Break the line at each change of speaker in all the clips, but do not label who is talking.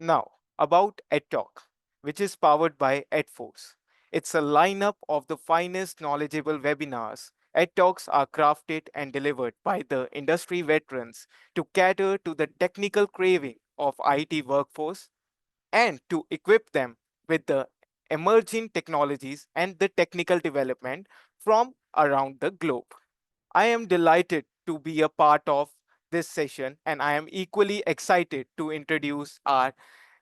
Now, about EdTalk, which is powered by edForce. It's a lineup of the finest knowledgeable webinars. EdTalks are crafted and delivered by the industry veterans to cater to the technical craving of IT workforce and to equip them with the emerging technologies and the technical development from around the globe. I am delighted to be a part of this session, and I am equally excited to introduce our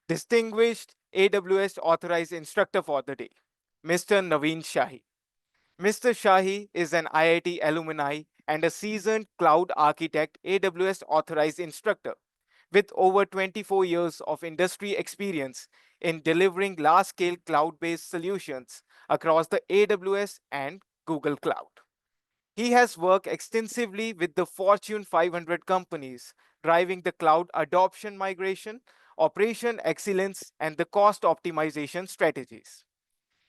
distinguished AWS Authorized Instructor for the day, Mr. Naveen Shahi. Mr. Shahi is an IIT alumni and a seasoned cloud architect AWS Authorized Instructor with over 24 years of industry experience in delivering large-scale cloud-based solutions across the AWS and Google Cloud. He has worked extensively with the Fortune 500 companies, driving the cloud adoption migration, operation excellence, and the cost optimization strategies.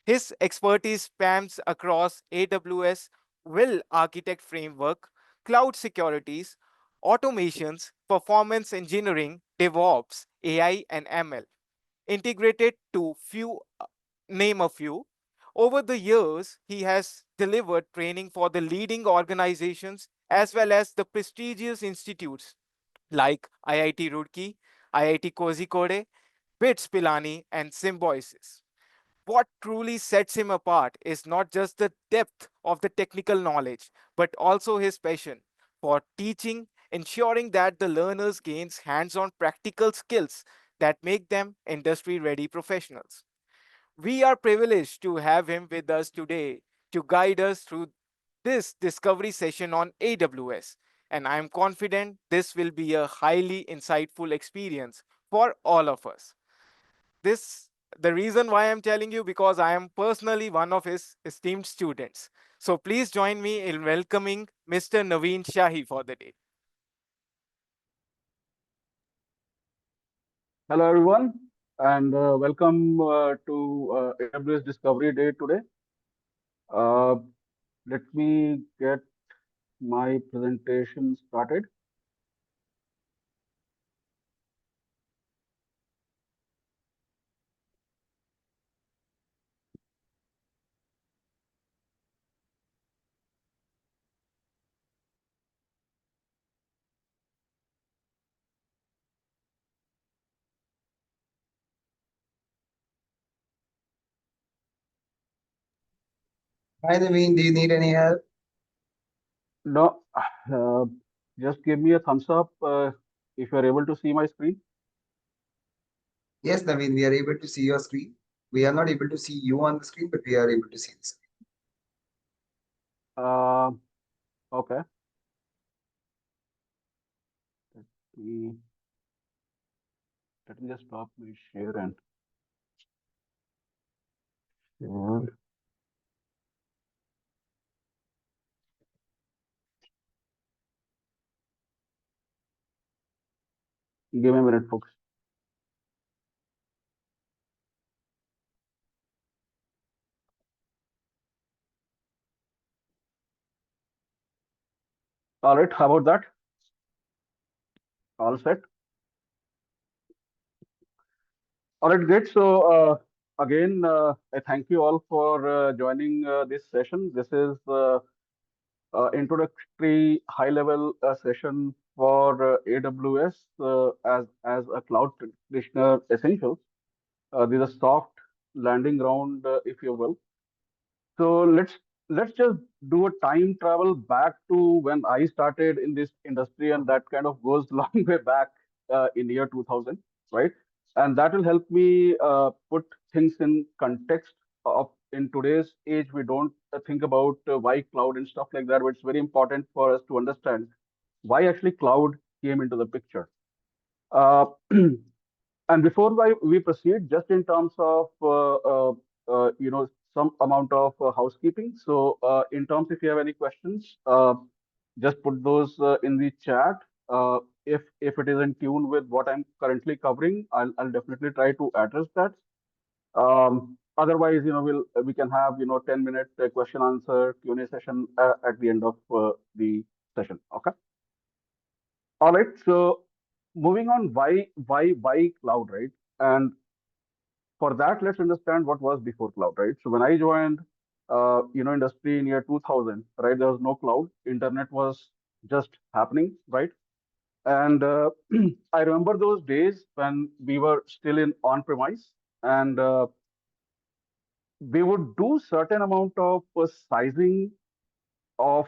His expertise spans across AWS will architect framework, cloud securities, automations, performance engineering, DevOps, AI, and ML, integrated to name a few. Over the years, he has delivered training for the leading organizations as well as the prestigious institutes like IIT Roorkee, IIT Kozhikode, BITS Pilani, and Symbiosis. What truly sets him apart is not just the depth of the technical knowledge, but also his passion for teaching, ensuring that the learners gains hands-on practical skills that make them industry-ready professionals. We are privileged to have him with us today to guide us through this discovery session on AWS, and I am confident this will be a highly insightful experience for all of us. This the reason why I'm telling you because I am personally one of his esteemed students. So please join me in welcoming Mr. Naveen Shahi for the day.
Hello, everyone, and welcome to AWS Discovery Day today. Uh, Let me get my presentation started.
Hi Naveen, do you need any help?
No, uh, just give me a thumbs up if you're able to see my screen.
Yes, Naveen, we are able to see your screen. We are not able to see you on the screen, but we are able to see the screen.
Uh, okay. Mm, Let me just stop my share and share. Give me a minute, folks. All right, how about that? All set? All right, great. So, again, I thank you all for joining this session. This is introductory high-level session for AWS as a cloud practitioner essentials. This is a soft landing ground, if you will. So let's just do a time travel back to when I started in this industry, and that kind of goes long way back in year 2000, right? And that will help me put things in context of in today's age. We don't think about why cloud and stuff like that, but it's very important for us to understand why actually cloud came into the picture. Uh, And before we proceed, just in terms of some amount of housekeeping. So in terms, if you have any questions, just put those in the chat. If it is in tune with what I'm currently covering, I'll definitely try to address that. Otherwise, we can have 10-minute question answer Q&A session at the end of the session. Okay. All right. So moving on, why cloud, right? And for that, let's understand what was before cloud, right? So when I joined, industry in year 2000, right, there was no cloud. Internet was just happening, right? And I remember those days when we were still in on-premise, and we would do certain amount of sizing of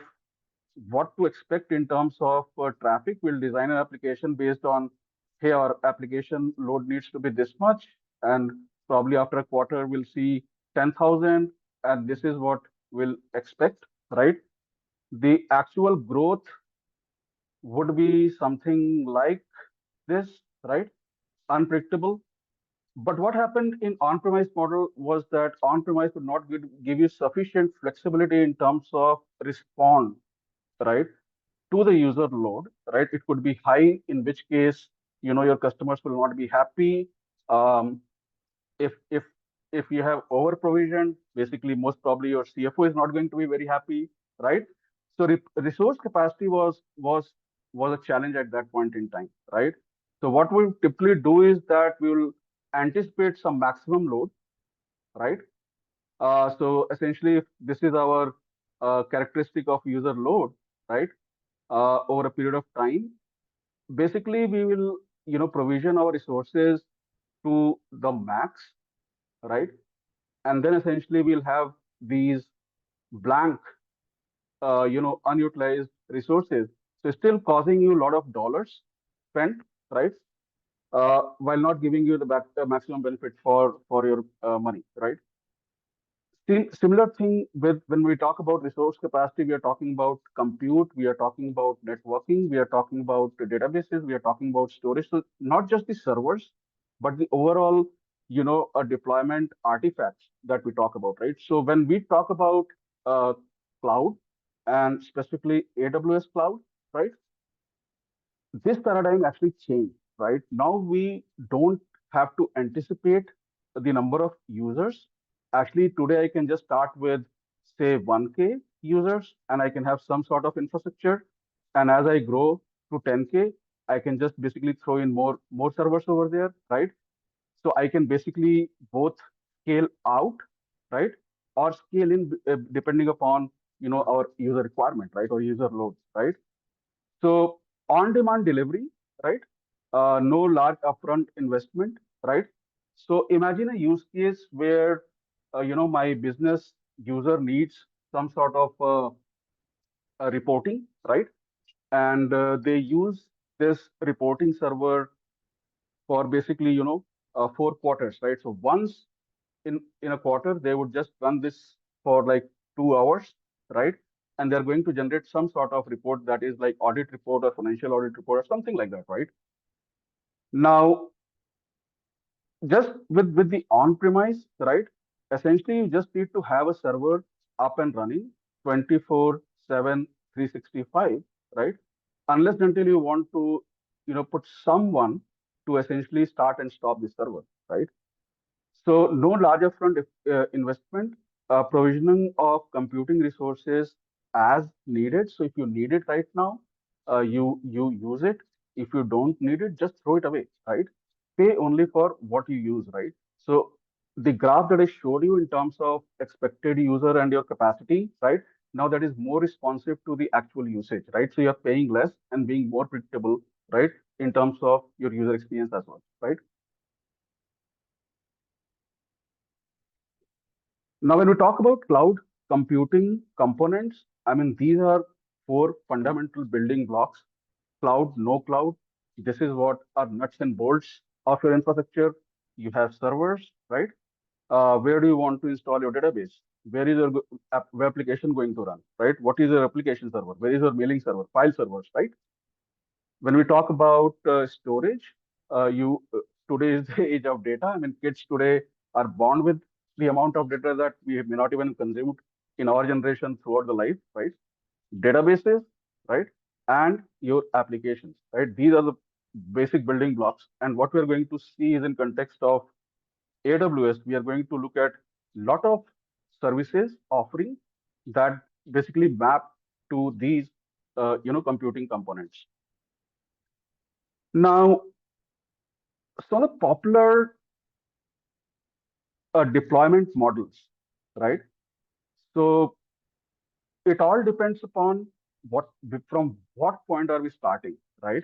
what to expect in terms of traffic. We'll design an application based on, hey, our application load needs to be this much, and probably after a quarter we'll see 10,000, and this is what we'll expect, right? The actual growth would be something like this, right? Unpredictable. But what happened in on-premise model was that on-premise would not give you sufficient flexibility in terms of respond, right, to the user load, right? It could be high, in which case, your customers will not be happy. Um, if you have over provisioned, basically most probably your CFO is not going to be very happy, right? So resource capacity was a challenge at that point in time, right? So what we typically do is that we will anticipate some maximum load, right? So essentially, if this is our characteristic of user load, right? Over a period of time, basically we will provision our resources to the max, right? And then essentially we'll have these blank, unutilized resources, so still causing you a lot of dollars spent, right? While not giving you the maximum benefit for your money, right? Similar thing with when we talk about resource capacity, we are talking about compute, we are talking about networking, we are talking about the databases, we are talking about storage. So not just the servers, but the overall, deployment artifacts that we talk about, right? So when we talk about uh, cloud and specifically AWS cloud, right? This paradigm actually changed, right? Now we don't have to anticipate the number of users. Actually, today I can just start with, say, 1K users, and I can have some sort of infrastructure. And as I grow to 10K, I can just basically throw in more servers over there, right? So I can basically both scale out, right, or scale in depending upon our user requirement, right, or user loads, right? So on-demand delivery, right? No large upfront investment, right? So imagine a use case where my business user needs some sort of reporting, right? And they use this reporting server for basically 4 quarters, right? So once in a quarter, they would just run this for like 2 hours, right? And they're going to generate some sort of report that is like audit report or financial audit report or something like that, right? Now, just with the on-premise, right? Essentially, you just need to have a server up and running 24/7, 365, right? Unless until you want to, put someone to essentially start and stop the server, right? So no large upfront investment, provisioning of computing resources as needed. So if you need it right now, you use it. If you don't need it, just throw it away, right? Pay only for what you use, right? So the graph that I showed you in terms of expected user and your capacity, right? Now that is more responsive to the actual usage, right? So you're paying less and being more predictable, right? In terms of your user experience as well, right? Now, when we talk about cloud computing components, I mean, these are four fundamental building blocks. Cloud, no cloud. This is what are nuts and bolts of your infrastructure. You have servers, right? Where do you want to install your database? Where is your web application going to run, right? What is your application server? Where is your mailing server? File servers, right? When we talk about storage, you today is the age of data. I mean, kids today are born with the amount of data that we may not even consumed in our generation throughout the life, right? Databases, right, and your applications, right? These are the basic building blocks. And what we are going to see is in context of AWS, we are going to look at lot of services offering that basically map to these, computing components. Now, some of the popular deployment models, right? So it all depends upon what from what point are we starting, right?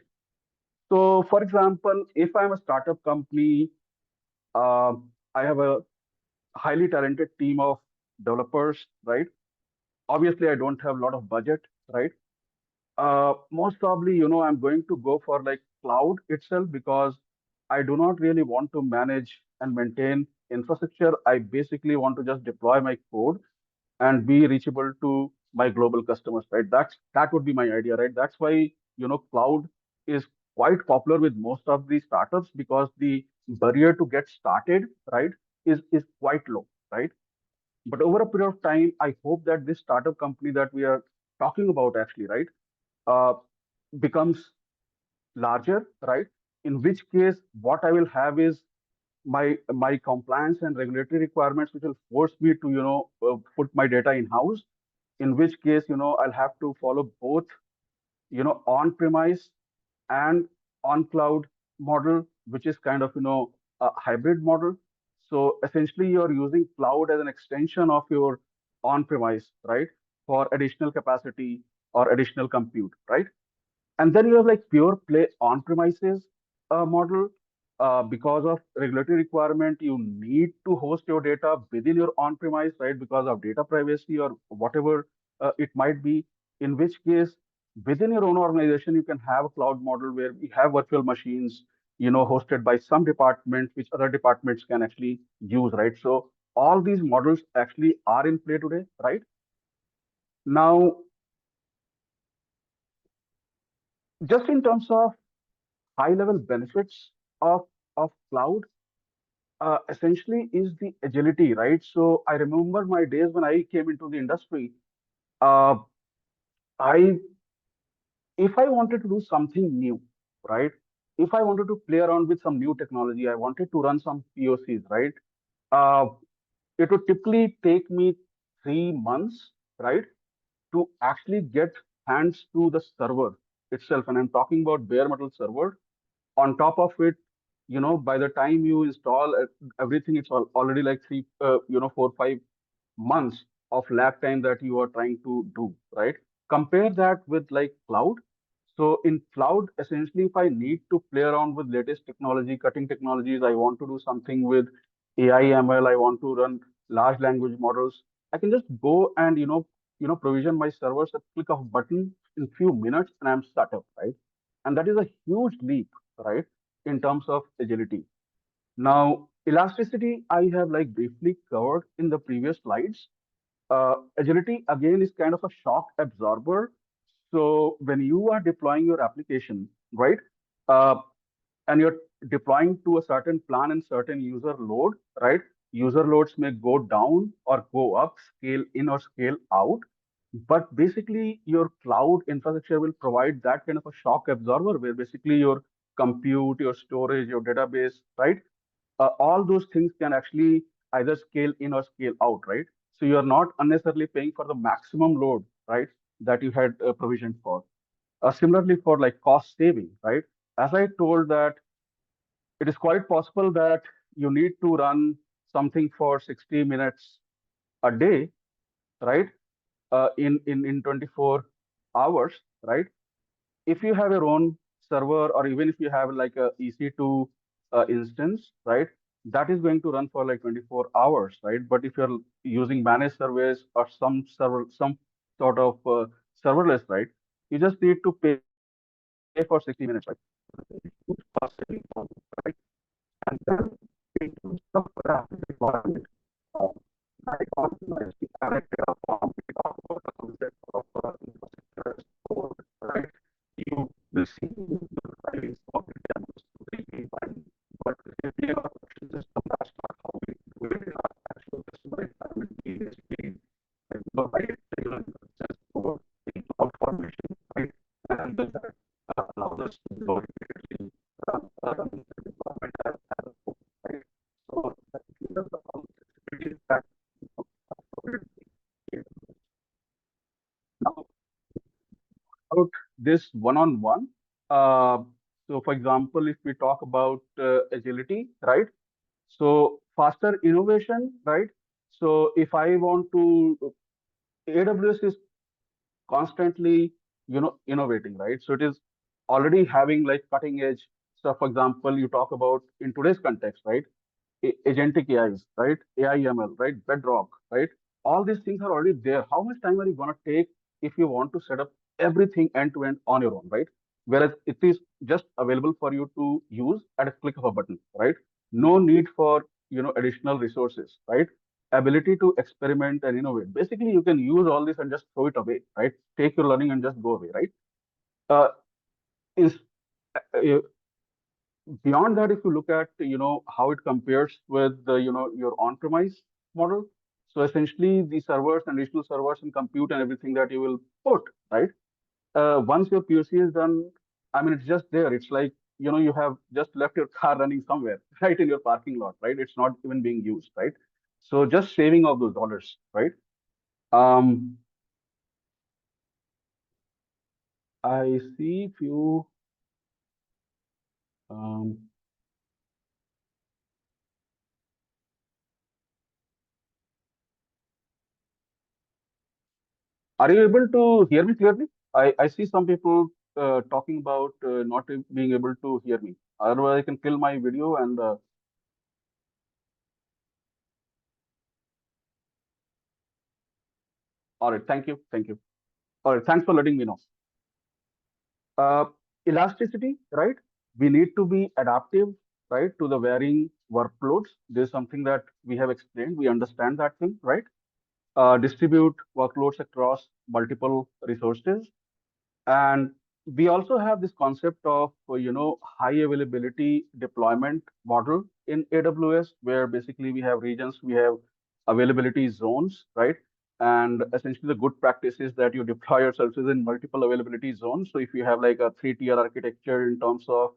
So, for example, if I'm a startup company, uh, I have a highly talented team of developers, right? Obviously, I don't have a lot of budget, right? Most probably, I'm going to go for like cloud itself because I do not really want to manage and maintain infrastructure. I basically want to just deploy my code and be reachable to my global customers, right? That would be my idea, right? That's why, cloud is quite popular with most of these startups because the barrier to get started, right, is quite low, right? But over a period of time, I hope that this startup company that we are talking about actually, right, uh, becomes larger, right? In which case, what I will have is my compliance and regulatory requirements, which will force me to put my data in house. In which case, I'll have to follow both on premise and on cloud model, which is kind of a hybrid model. So essentially, you're using cloud as an extension of your on premise, right, for additional capacity or additional compute, right? And then you have like pure play on premises model. Because of regulatory requirement, you need to host your data within your on premise, right? Because of data privacy or whatever it might be. In which case, within your own organization, you can have a cloud model where we have virtual machines, hosted by some department, which other departments can actually use, right? So all these models actually are in play today, right? Now, just in terms of high level benefits of cloud, essentially is the agility, right? So I remember my days when I came into the industry. uh, I If I wanted to do something new, right, if I wanted to play around with some new technology, I wanted to run some POCs, right, uh, it would typically take me 3 months, right, to actually get hands to the server itself. And I'm talking about bare metal server. On top of it, by the time you install everything, it's already like 4 5 months of lag time that you are trying to do, right? Compare that with like cloud. So in cloud, essentially, if I need to play around with latest technology, cutting technologies, I want to do something with AI, ML, I want to run large language models, I can just go and provision my servers at click of a button in few minutes, and I'm set up, right? And that is a huge leap, right, in terms of agility. Now, elasticity, I have like briefly covered in the previous slides. Agility again is kind of a shock absorber. So when you are deploying your application, right, uh, and you're deploying to a certain plan and certain user load, right? User loads may go down or go up, scale in or scale out. But basically, your cloud infrastructure will provide that kind of a shock absorber where basically your compute, your storage, your database, right? All those things can actually either scale in or scale out, right? So you're not unnecessarily paying for the maximum load, right, that you had provisioned for. Similarly, for like cost saving, right? As I told that it is quite possible that you need to run something for 60 minutes a day, right? In 24 hours, right? If you have your own server, or even if you have like a EC2 instance, right, that is going to run for like 24 hours, right? But if you're using managed service or some sort of serverless, right, you just need to pay for 60 minutes, right? Huge cost saving for you, right? And then in terms of rapid deployment, uh, like optimize the Terraform, we talk about the concept of infrastructure as code, right? You will see in the slides of the demos to the pipeline, but if you have a production system, that's not how we do it in our actual customer environment. We basically provide just for the cloud formation, right? And then that allows us to go immediately run the deployment as a code, right? So that gives us the flexibility that now about this one-on-one. So, for example, if we talk about agility, right? So, faster innovation, right? So if I want to, AWS is constantly, innovating, right? So it is already having like cutting edge stuff. For example, you talk about in today's context, right? Agentic AIs, right? AIML, right? Bedrock, right? All these things are already there. How much time are you going to take if you want to set up everything end to end on your own, right? Whereas it is just available for you to use at a click of a button, right? No need for, additional resources, right? Ability to experiment and innovate. Basically, you can use all this and just throw it away, right? Take your learning and just go away, right? Uh, is uh, Beyond that, if you look at how it compares with the your on-premise model, so essentially the servers and additional servers and compute and everything that you will put, right? Once your POC is done, I mean, it's just there. It's like you have just left your car running somewhere, right, in your parking lot, right? It's not even being used, right? So just saving of those dollars, right? Um, I see few. Um, Are you able to hear me clearly? I see some people talking about not being able to hear me. Otherwise, I can kill my video and all right. Thank you. Thank you. All right. Thanks for letting me know. Uh, Elasticity, right? We need to be adaptive, right, to the varying workloads. This is something that we have explained. We understand that thing, right? Distribute workloads across multiple resources. And we also have this concept of, high availability deployment model in AWS, where basically we have regions, we have availability zones, right? And essentially the good practice is that you deploy your services in multiple availability zones. So if you have like a three-tier architecture in terms of,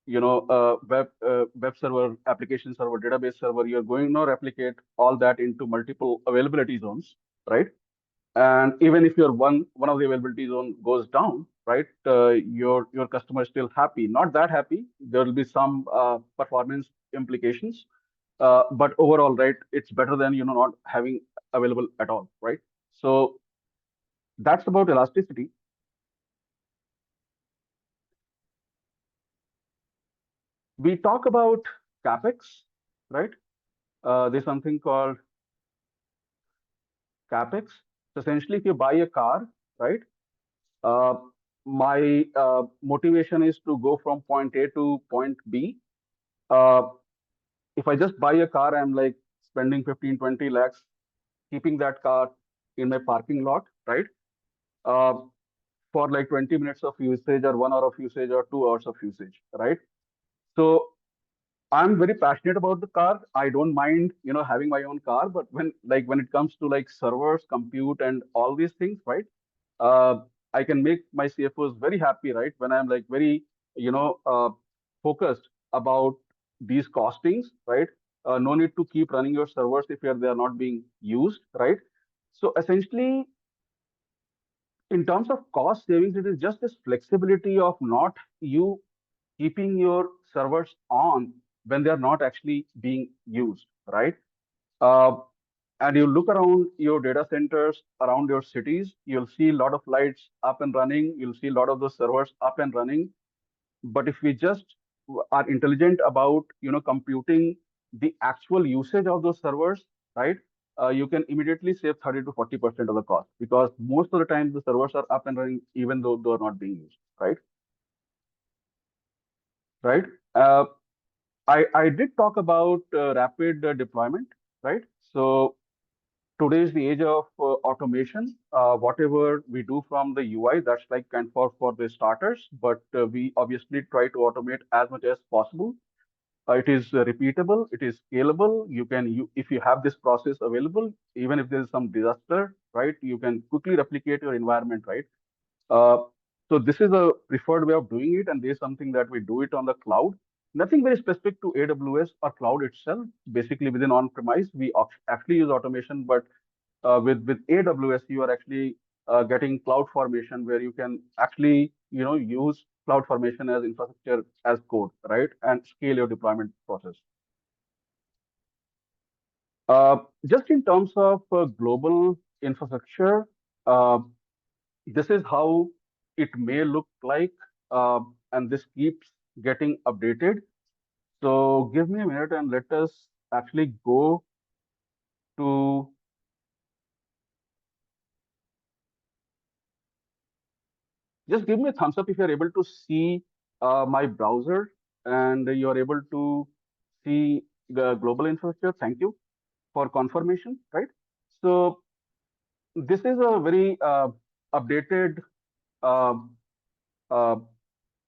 web server, application server, database server, you're going to replicate all that into multiple availability zones, right? And even if your one of the availability zone goes down, right, your customer is still happy, not that happy. There will be some performance implications, but overall, right, it's better than not having available at all, right? So that's about elasticity. We talk about capex, right? There's something called capex. So essentially, if you buy a car, right, uh, my motivation is to go from point A to point B. uh, if I just buy a car, I'm like spending 15, 20 lakhs, keeping that car in my parking lot, right? Uh, for like 20 minutes of usage or 1 hour of usage or 2 hours of usage, right? So I'm very passionate about the car. I don't mind, having my own car, but when it comes to like servers, compute, and all these things, right? Uh, I can make my CFOs very happy, right? When I'm like very, you know, uh, focused about these costings, right? No need to keep running your servers if they are not being used, right? So essentially, in terms of cost savings, it is just this flexibility of not you keeping your servers on when they are not actually being used, right? Uh, and you look around your data centers around your cities, you'll see a lot of lights up and running. You'll see a lot of those servers up and running. But if we just are intelligent about computing the actual usage of those servers, right? You can immediately save 30 to 40% of the cost because most of the time the servers are up and running even though they're not being used, right? Right. Uh, I did talk about rapid deployment, right? So today is the age of automation. Whatever we do from the UI, that's like kind for the starters, but we obviously try to automate as much as possible. It is repeatable, it is scalable. If you have this process available, even if there is some disaster, right, you can quickly replicate your environment, right? Uh, so this is a preferred way of doing it, and there's something that we do it on the cloud. Nothing very specific to AWS or cloud itself. Basically, within on-premise, we actually use automation, but with AWS, you are actually getting cloud formation where you can actually use cloud formation as infrastructure as code, right, and scale your deployment process. Just in terms of global infrastructure, uh, this is how it may look like, and this keeps getting updated. So give me a minute and let us actually go to, just give me a thumbs up if you're able to see my browser and you're able to see the global infrastructure. Thank you for confirmation, right? So this is a very updated uh, uh,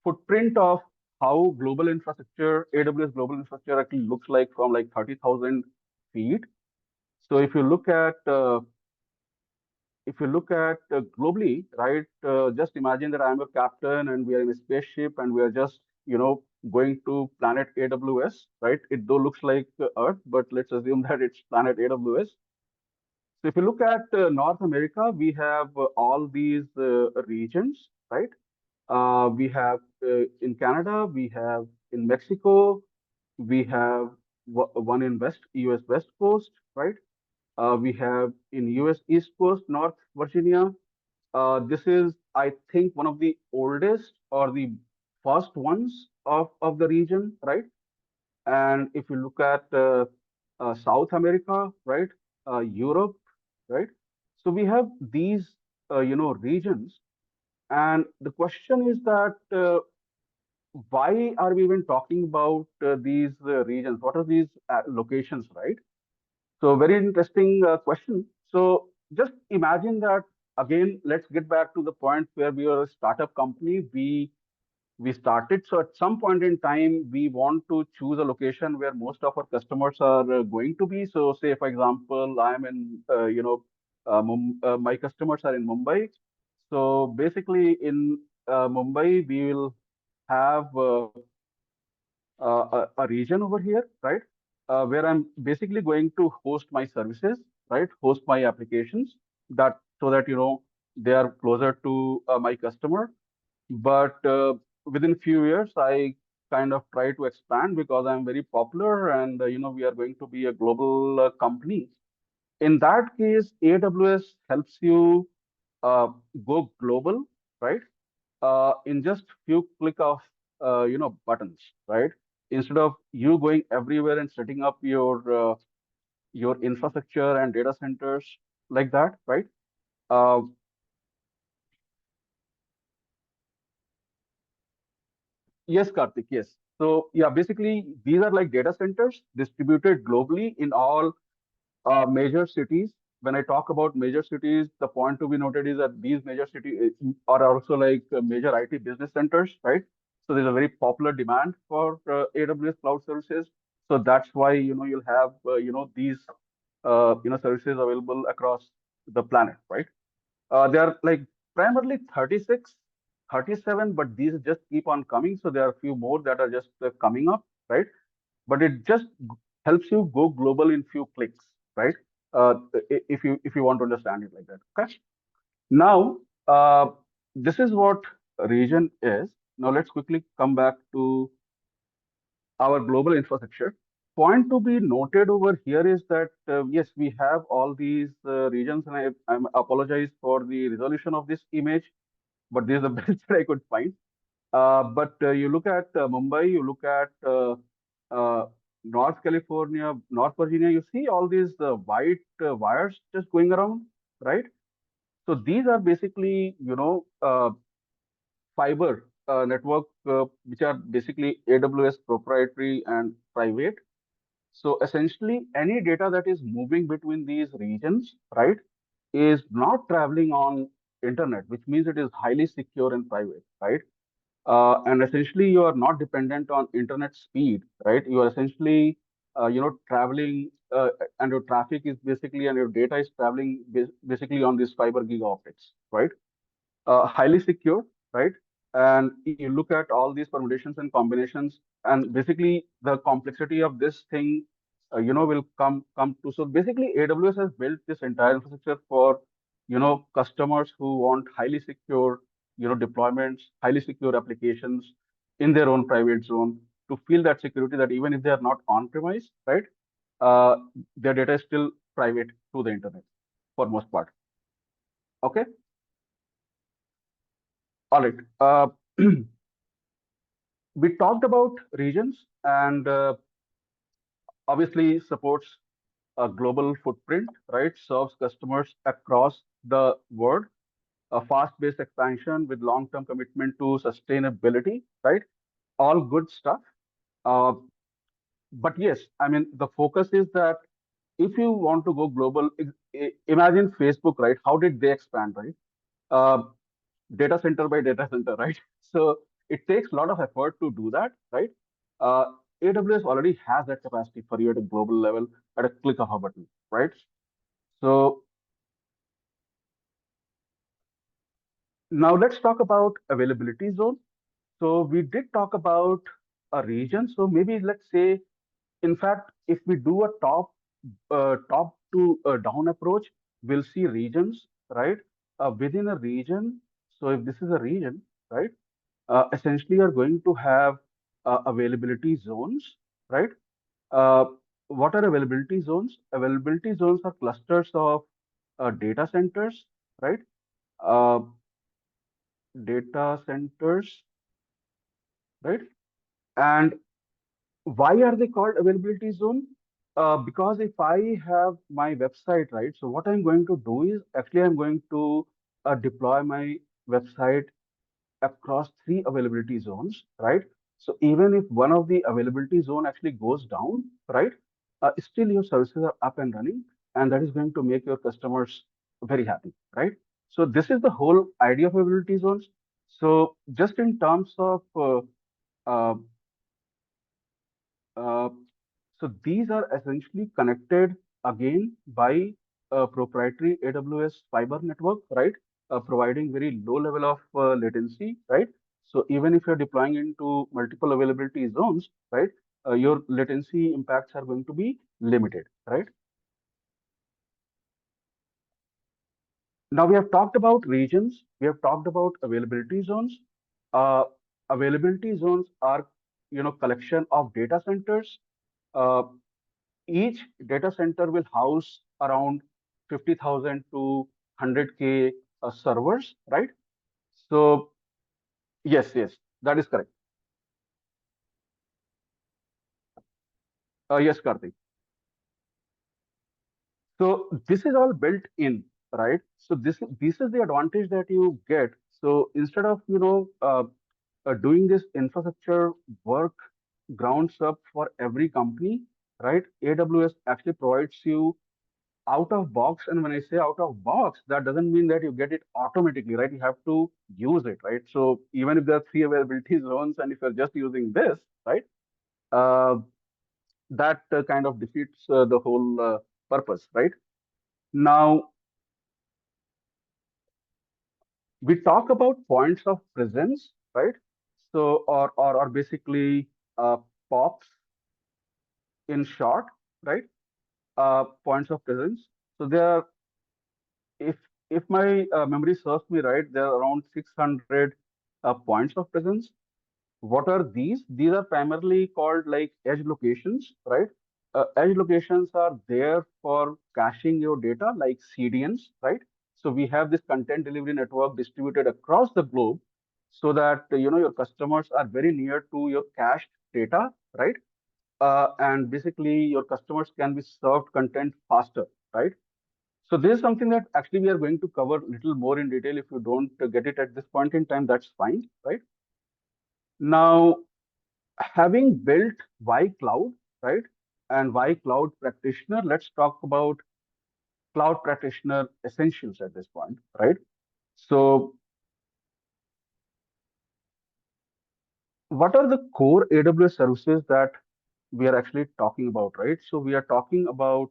footprint of how global infrastructure, AWS global infrastructure actually looks like from like 30,000 feet. So if you look at globally, right, just imagine that I'm a captain and we are in a spaceship and we are just, going to planet AWS, right? It though looks like Earth, but let's assume that it's planet AWS. So if you look at North America, we have all these regions, right? We have in Canada, we have in Mexico, we have one in US West Coast, right? We have in US East Coast, North Virginia. This is, I think, one of the oldest or the first ones of the region, right? And if you look at South America, right, Europe, right? So we have these, regions. And the question is that why are we even talking about these regions? What are these locations, right? So very interesting question. So just imagine that again. Let's get back to the point where we are a startup company. We started. So at some point in time, we want to choose a location where most of our customers are going to be. So say, for example, I'm in, my customers are in Mumbai. So basically in Mumbai, we will have a region over here, right? Where I'm basically going to host my services, right? Host my applications that so that, they are closer to my customer. But within few years, I kind of try to expand because I'm very popular and, we are going to be a global company. In that case, AWS helps you uh, go global, right? In just few click of buttons, right? Instead of you going everywhere and setting up your infrastructure and data centers like that, right? Uh, yes, Karthik, yes. So yeah, basically these are like data centers distributed globally in all major cities. When I talk about major cities, the point to be noted is that these major cities are also like major IT business centers, right? So there's a very popular demand for AWS cloud services. So that's why you'll have these services available across the planet, right? They are like primarily 36, 37, but these just keep on coming. So there are a few more that are just coming up, right? But it just helps you go global in few clicks, right? If you want to understand it like that. Okay. Now, this is what region is. Now let's quickly come back to our global infrastructure. Point to be noted over here is that yes, we have all these regions, and I apologize for the resolution of this image, but this is the best that I could find. But you look at Mumbai, you look at uh, North California, North Virginia, you see all these white wires just going around, right? So these are basically, fiber network, which are basically AWS proprietary and private. So essentially, any data that is moving between these regions, right, is not traveling on internet, which means it is highly secure and private, right? And essentially you are not dependent on internet speed, right? You are essentially traveling, and your traffic is basically, and your data is traveling basically on these fiber giga optics, right? Highly secure, right? And you look at all these permutations and combinations, and basically the complexity of this thing, will come to. So basically, AWS has built this entire infrastructure for customers who want highly secure deployments, highly secure applications in their own private zone to feel that security that even if they are not on premise, right? uh, their data is still private to the internet for most part. Okay, all right. We talked about regions and obviously supports a global footprint, right? Serves customers across the world, a fast-paced expansion with long-term commitment to sustainability, right? All good stuff. Uh, but yes, I mean, the focus is that if you want to go global, imagine Facebook, right? How did they expand, right? Uh, Data center by data center, right? So it takes a lot of effort to do that, right? Uh, AWS already has that capacity for you at a global level at a click of a button, right? So now let's talk about availability zone. So we did talk about a region. So maybe let's say, in fact, if we do a top to down approach, we'll see regions, right? Within a region. So if this is a region, right? Essentially you're going to have availability zones, right? Uh, what are availability zones? Availability zones are clusters of data centers, right? Uh, Data centers, right? And why are they called availability zone? Because if I have my website, right? So what I'm going to do is actually I'm going to deploy my website across three availability zones, right? So even if one of the availability zone actually goes down, right, still your services are up and running, and that is going to make your customers very happy, right? So this is the whole idea of availability zones. So just in terms of uh, uh, so these are essentially connected again by a proprietary AWS fiber network, right? Providing very low level of latency, right? So even if you're deploying into multiple availability zones, right, your latency impacts are going to be limited, right? Now we have talked about regions, we have talked about availability zones. Uh, Availability zones are, collection of data centers. Uh, each data center will house around 50,000 to 100K servers, right? So yes, yes, that is correct. Yes, Karthik. So this is all built in, right? So this is the advantage that you get. So instead of doing this infrastructure work grounds up for every company, right? AWS actually provides you out of box. And when I say out of box, that doesn't mean that you get it automatically, right? You have to use it, right? So even if there are three availability zones and if you're just using this, right, uh, that kind of defeats the whole purpose, right? Now we talk about points of presence, right? So or basically pops in short, right? Points of presence. So there are, if my memory serves me right, there are around 600 points of presence. What are these? These are primarily called like edge locations, right? Edge locations are there for caching your data, like CDNs, right? So we have this content delivery network distributed across the globe, so that your customers are very near to your cached data, right? And basically, your customers can be served content faster, right? So this is something that actually we are going to cover a little more in detail. If you don't get it at this point in time, that's fine, right? Now, having built why cloud, right, and why cloud practitioner, let's talk about cloud practitioner essentials at this point, right? So what are the core AWS services that we are actually talking about, right? So we are talking about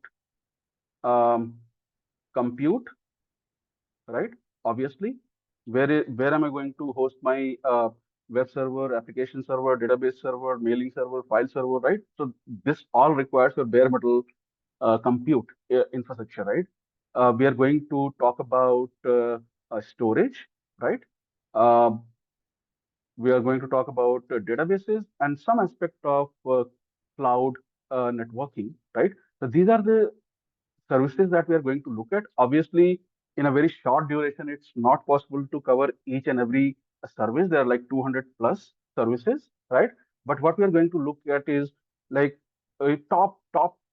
um, compute, right? Obviously, where am I going to host my web server, application server, database server, mailing server, file server, right? So this all requires your bare metal compute infrastructure, right? We are going to talk about storage, right? Um we are going to talk about databases and some aspect of cloud networking, right? So these are the services that we are going to look at. Obviously, in a very short duration, it's not possible to cover each and every service. There are like 200 plus services, right? But what we are going to look at is like a top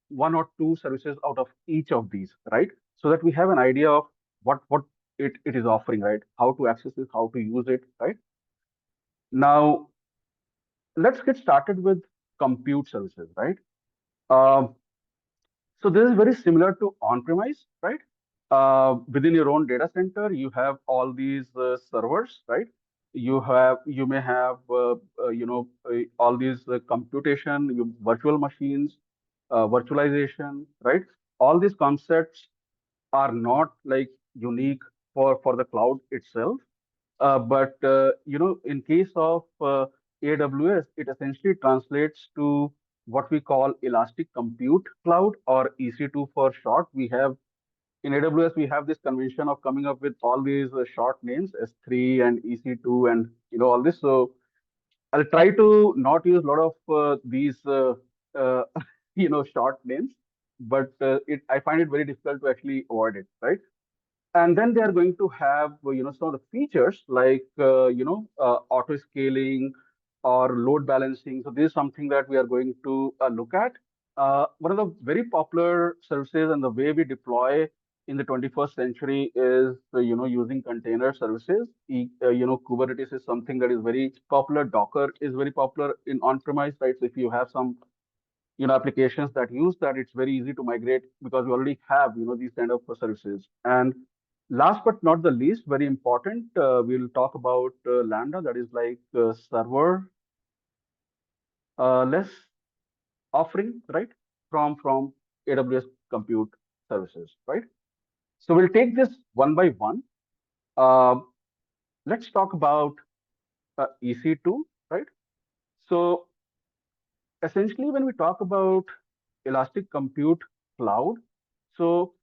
one or two services out of each of these, right? So that we have an idea of what it is offering, right? How to access it, how to use it, right? Now, let's get started with compute services, right? Um, So this is very similar to on-premise, right? Within your own data center, you have all these servers, right? You may have all these computation, virtual machines, virtualization, right? All these concepts are not like unique for the cloud itself. But in case of AWS, it essentially translates to what we call Elastic Compute Cloud, or EC2 for short. We have in AWS we have this convention of coming up with all these short names, S3 and EC2, and all this. So I'll try to not use a lot of these uh, short names, but it I find it very difficult to actually avoid it, right? And then they are going to have some of the features like auto scaling or load balancing. So this is something that we are going to look at. One of the very popular services and the way we deploy in the 21st century is using container services. Kubernetes is something that is very popular. Docker is very popular in on-premise, right? So if you have some applications that use that, it's very easy to migrate because we already have these kind of services. And last but not the least, very important, we'll talk about Lambda, that is like server less offering, right, from AWS compute services, right? So we'll take this one by one. uh, let's talk about EC2, right? So essentially, when we talk about elastic compute cloud, so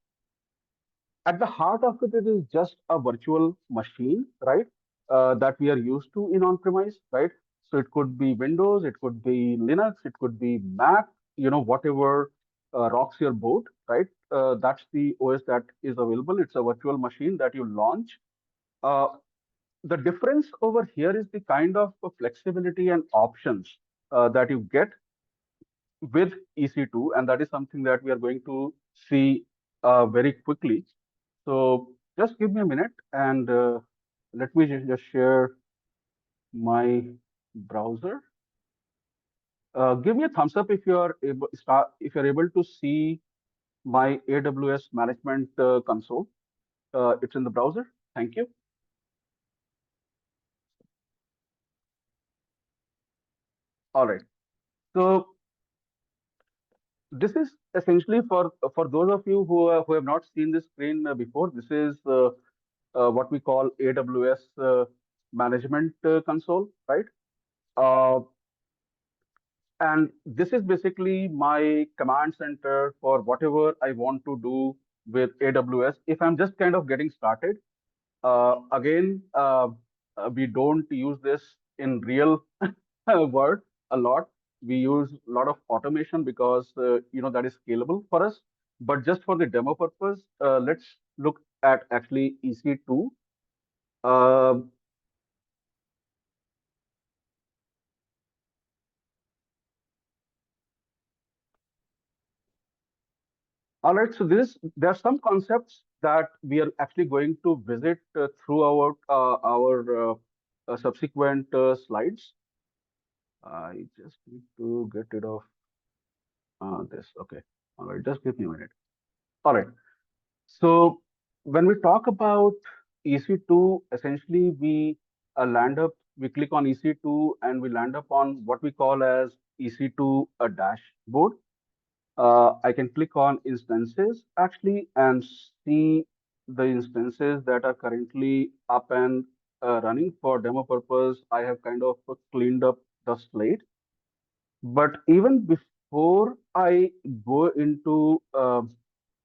at the heart of it, it is just a virtual machine, right? That we are used to in on-premise, right? So it could be Windows, it could be Linux, it could be Mac, whatever rocks your boat, right? That's the OS that is available. It's a virtual machine that you launch. Uh, the difference over here is the kind of flexibility and options that you get with EC2, and that is something that we are going to see very quickly. So just give me a minute and let me just share my browser. Give me a thumbs up if if you're able to see my AWS management console. It's in the browser. Thank you. All right. So this is essentially for those of you who have not seen this screen before. This is what we call AWS management console, right? Uh, And this is basically my command center for whatever I want to do with AWS. If I'm just kind of getting started, again, we don't use this in real world a lot. We use a lot of automation because that is scalable for us. But just for the demo purpose, let's look at actually EC2. Uh, All right, so there are some concepts that we are actually going to visit throughout our subsequent slides. I just need to get rid of this. Okay. All right, just give me a minute. All right. So when we talk about EC2, essentially we click on EC2 and we land up on what we call as EC2 a dashboard. I can click on instances actually and see the instances that are currently up and running. For demo purpose, I have kind of cleaned up the slate. But even before I go into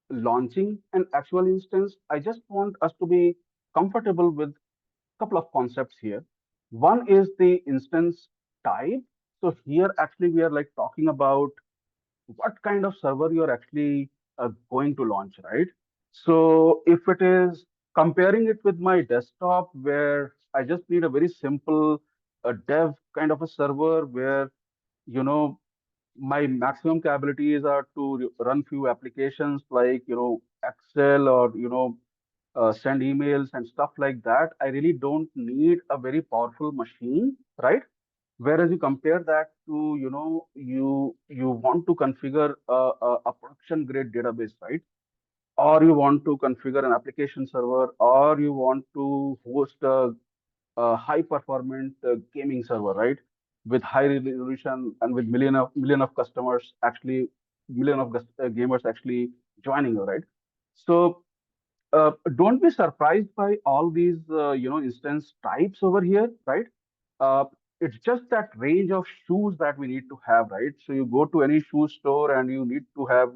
launching an actual instance, I just want us to be comfortable with a couple of concepts here. One is the instance type. So here actually we are like talking about what kind of server you're actually going to launch, right? So if it is comparing it with my desktop, where I just need a very simple dev kind of a server where, you know, my maximum capabilities are to run few applications like, Excel, or, send emails and stuff like that. I really don't need a very powerful machine, right? Whereas you compare that to, you want to configure a production grade database, right? Or you want to configure an application server, or you want to host a high performant gaming server, right? With high resolution and with million of customers actually, gamers actually joining you, right? So don't be surprised by all these instance types over here, right? uh, it's just that range of shoes that we need to have, right? So you go to any shoe store and you need to have,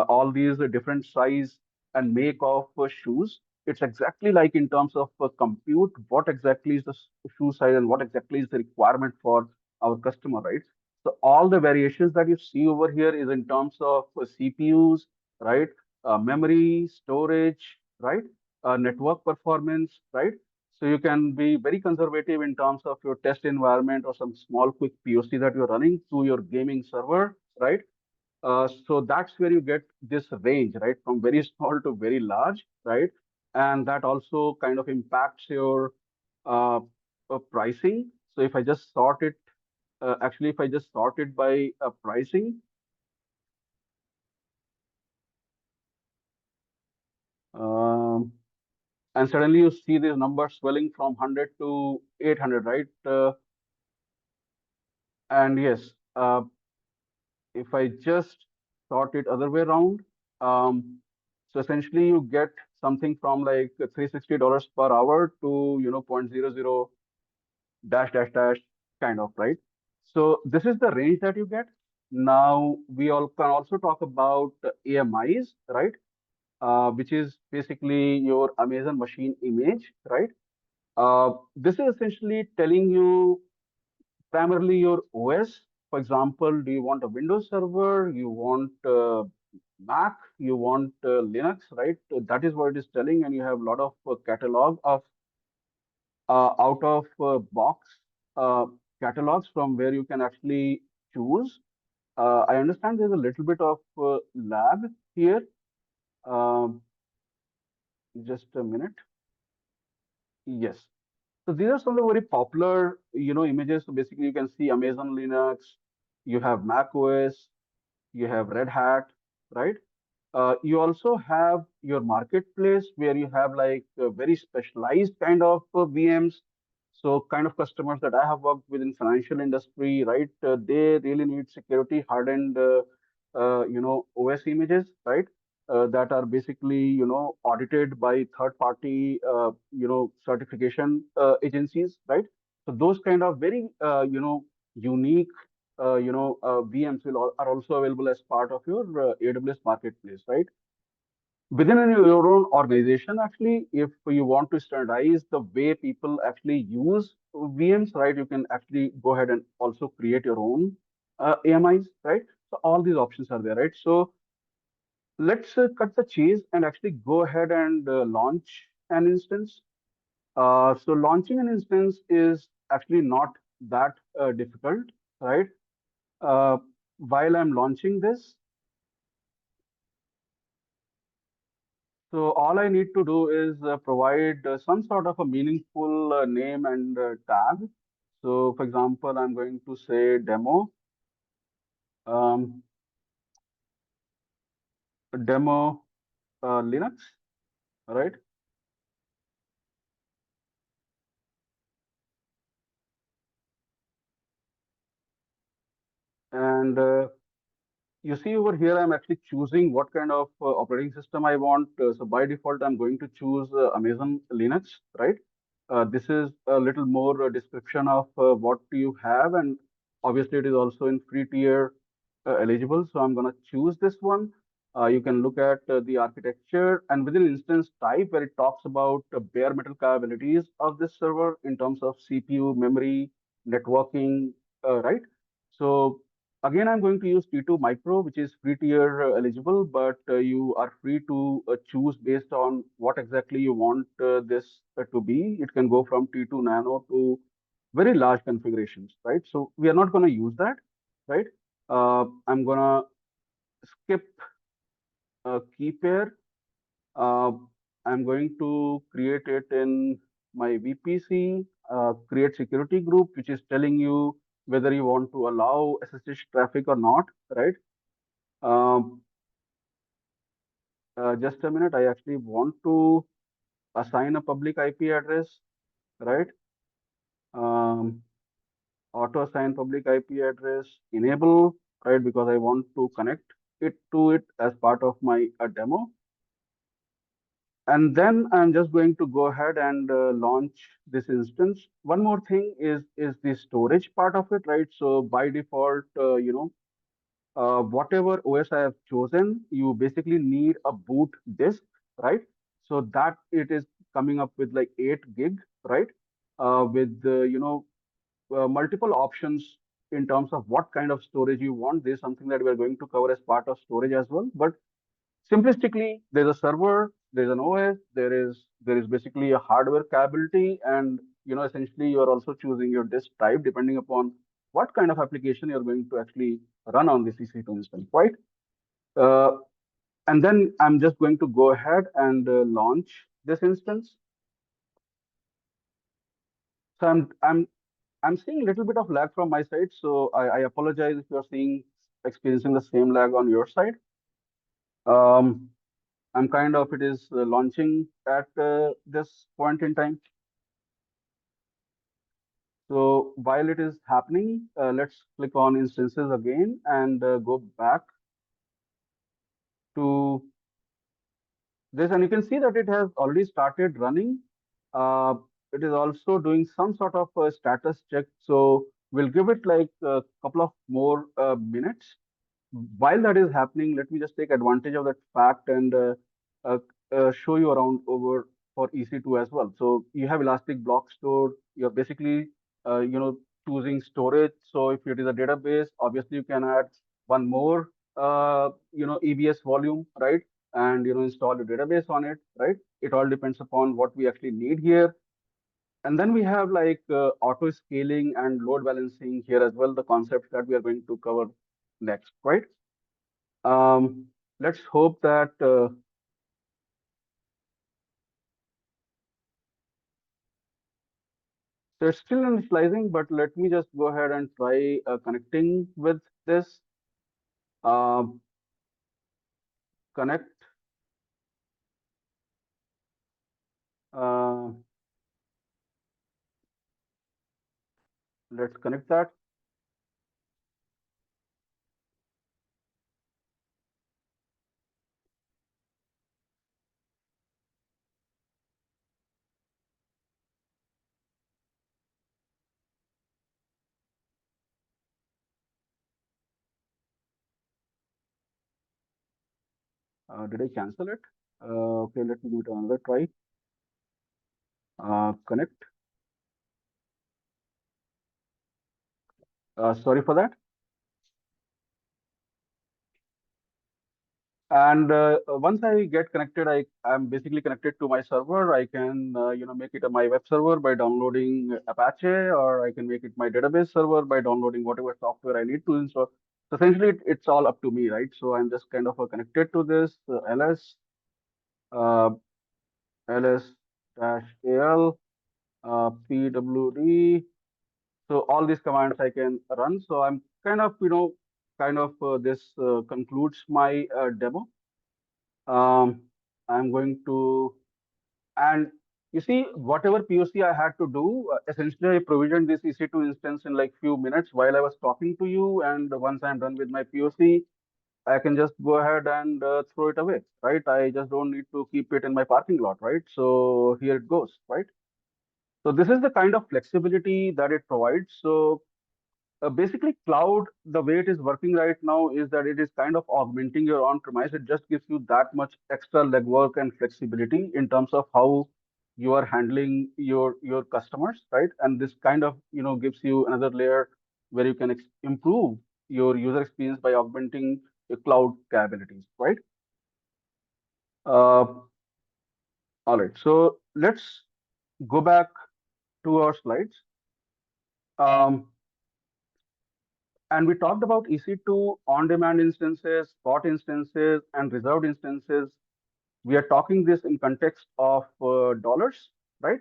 all these different size and make of shoes. It's exactly like in terms of compute, what exactly is the shoe size and what exactly is the requirement for our customer, right? So all the variations that you see over here is in terms of CPUs, right? Memory, storage, right? Network performance, right? So you can be very conservative in terms of your test environment or some small quick POC that you're running to your gaming server, right? So that's where you get this range, right? From very small to very large, right? And that also kind of impacts your uh, pricing. So if I just sort it, actually, if I just sort it by pricing, um, and suddenly you see these numbers swelling from 100 to 800, right? And yes, if I just sort it other way around, so essentially you get something from like $360 per hour to, point zero zero dash dash dash kind of, right? So this is the range that you get. Now we all can also talk about AMIs, right? Which is basically your Amazon Machine Image, right? This is essentially telling you primarily your OS. For example, do you want a Windows server? You want Mac? You want Linux, right? That is what it is telling, and you have a lot of catalog of out of box uh, catalogs from where you can actually choose. I understand there's a little bit of lag here. Um, just a minute. Yes. So these are some of the very popular, images. So basically, you can see Amazon Linux, you have Mac OS, you have Red Hat, right? You also have your marketplace where you have like very specialized kind of VMs. So kind of customers that I have worked with in financial industry, right? They really need security hardened, OS images, right? That are basically, audited by third party, certification agencies, right? So those kind of very, unique VMs are also available as part of your AWS marketplace, right? Within your own organization, actually, if you want to standardize the way people actually use VMs, right, you can actually go ahead and also create your own AMIs, right? So all these options are there, right? So let's cut the chase and actually go ahead and launch an instance. So launching an instance is actually not that difficult, right? Uh, while I'm launching this, so all I need to do is provide some sort of a meaningful name and tag. So for example, I'm going to say um, demo Linux, right? And you see over here, I'm actually choosing what kind of operating system I want. So by default, I'm going to choose Amazon Linux, right? This is a little more description of what you have, and obviously it is also in free tier eligible. So I'm going to choose this one. You can look at the architecture and within instance type where it talks about bare metal capabilities of this server in terms of CPU, memory, networking, right? So Again, I'm going to use T2 Micro, which is free tier eligible, but you are free to choose based on what exactly you want this to be. It can go from T2 Nano to very large configurations, right? So we are not going to use that, right? I'm going to skip key pair. Uh, I'm going to create it in my VPC, create security group, which is telling you whether you want to allow SSH traffic or not, right? Um, just a minute, I actually want to assign a public IP address, right? Um, Auto assign public IP address, enable, right? Because I want to connect it to it as part of my demo. And then I'm just going to go ahead and launch this instance. One more thing is the storage part of it, right? So by default, whatever OS I have chosen, you basically need a boot disk, right? So that it is coming up with like 8 gig, right? With multiple options in terms of what kind of storage you want. This is something that we are going to cover as part of storage as well. But simplistically, there's a server, there's an OS, there is basically a hardware capability, and essentially you are also choosing your disk type depending upon what kind of application you're going to actually run on this EC2 instance, right? Uh, and then I'm just going to go ahead and launch this instance. So I'm seeing a little bit of lag from my side, so I apologize if you're seeing experiencing the same lag on your side. Um, I'm kind of it is launching at this point in time. So while it is happening, let's click on instances again and go back to this, and you can see that it has already started running. Uh, it is also doing some sort of a status check. So we'll give it like a couple of more minutes. While that is happening, let me just take advantage of that fact and uh, show you around over for EC2 as well. So you have Elastic Block Store. You're basically, choosing storage. So if it is a database, obviously you can add one more, EBS volume, right? And install a database on it, right? It all depends upon what we actually need here. And then we have like auto scaling and load balancing here as well, the concepts that we are going to cover next, right? Um, let's hope that so it's still initializing, but let me just go ahead and try connecting with this. Um, Connect. Uh, let's connect that. Did I cancel it? Okay, let me give it another try. Connect. Sorry for that. And once I get connected, I'm basically connected to my server. I can, make it a my web server by downloading Apache, or I can make it my database server by downloading whatever software I need to install. So essentially, it's all up to me, right? So I'm just kind of connected to this ls uh, ls-al pwd. So all these commands I can run. So I'm kind of, this concludes my demo. Um, I'm going to, and you see, whatever POC I had to do, essentially I provisioned this EC2 instance in like few minutes while I was talking to you. And once I'm done with my POC, I can just go ahead and throw it away, right? I just don't need to keep it in my parking lot, right? So here it goes, right? So this is the kind of flexibility that it provides. So basically, cloud, the way it is working right now is that it is kind of augmenting your on-premise. It just gives you that much extra legwork and flexibility in terms of how you are handling your customers, right? And this kind of gives you another layer where you can improve your user experience by augmenting your cloud capabilities, right? Uh, all right, so let's go back to our slides. Um, and we talked about EC2 on-demand instances, spot instances, and reserved instances. We are talking this in context of dollars, right?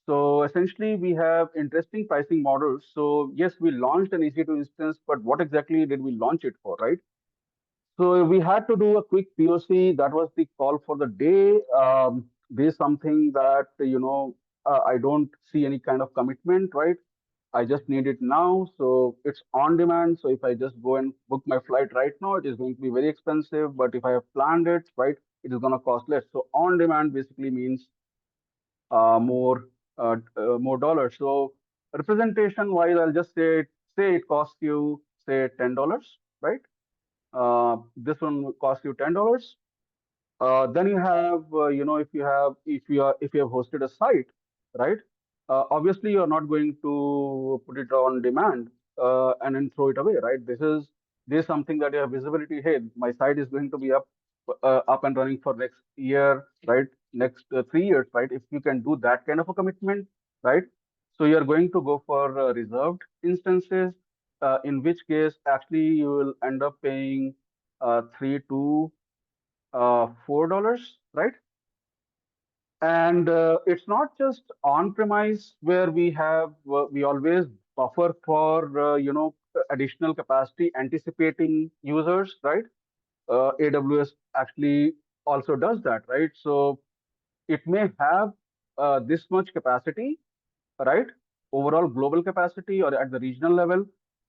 So essentially, we have interesting pricing models. So yes, we launched an EC2 instance, but what exactly did we launch it for, right? So we had to do a quick POC. That was the call for the day. This is something that, I don't see any kind of commitment, right? I just need it now. So it's on demand. So if I just go and book my flight right now, it is going to be very expensive. But if I have planned it, right, it is going to cost less. So on demand basically means more dollars. So representation wise, I'll just say it costs you say $10, right? This one will cost you $10. Then you have, if you have hosted a site, right? Obviously, you're not going to put it on demand and then throw it away, right? This is something that you have visibility. Hey, my site is going to be up and running for next year, right? Next 3 years, right? If you can do that kind of a commitment, right? So you're going to go for reserved instances, in which case actually you will end up paying 3 to $4, right? And it's not just on-premise where we always buffer for additional capacity, anticipating users, right? AWS actually also does that, right? So it may have this much capacity, right? Overall global capacity or at the regional level.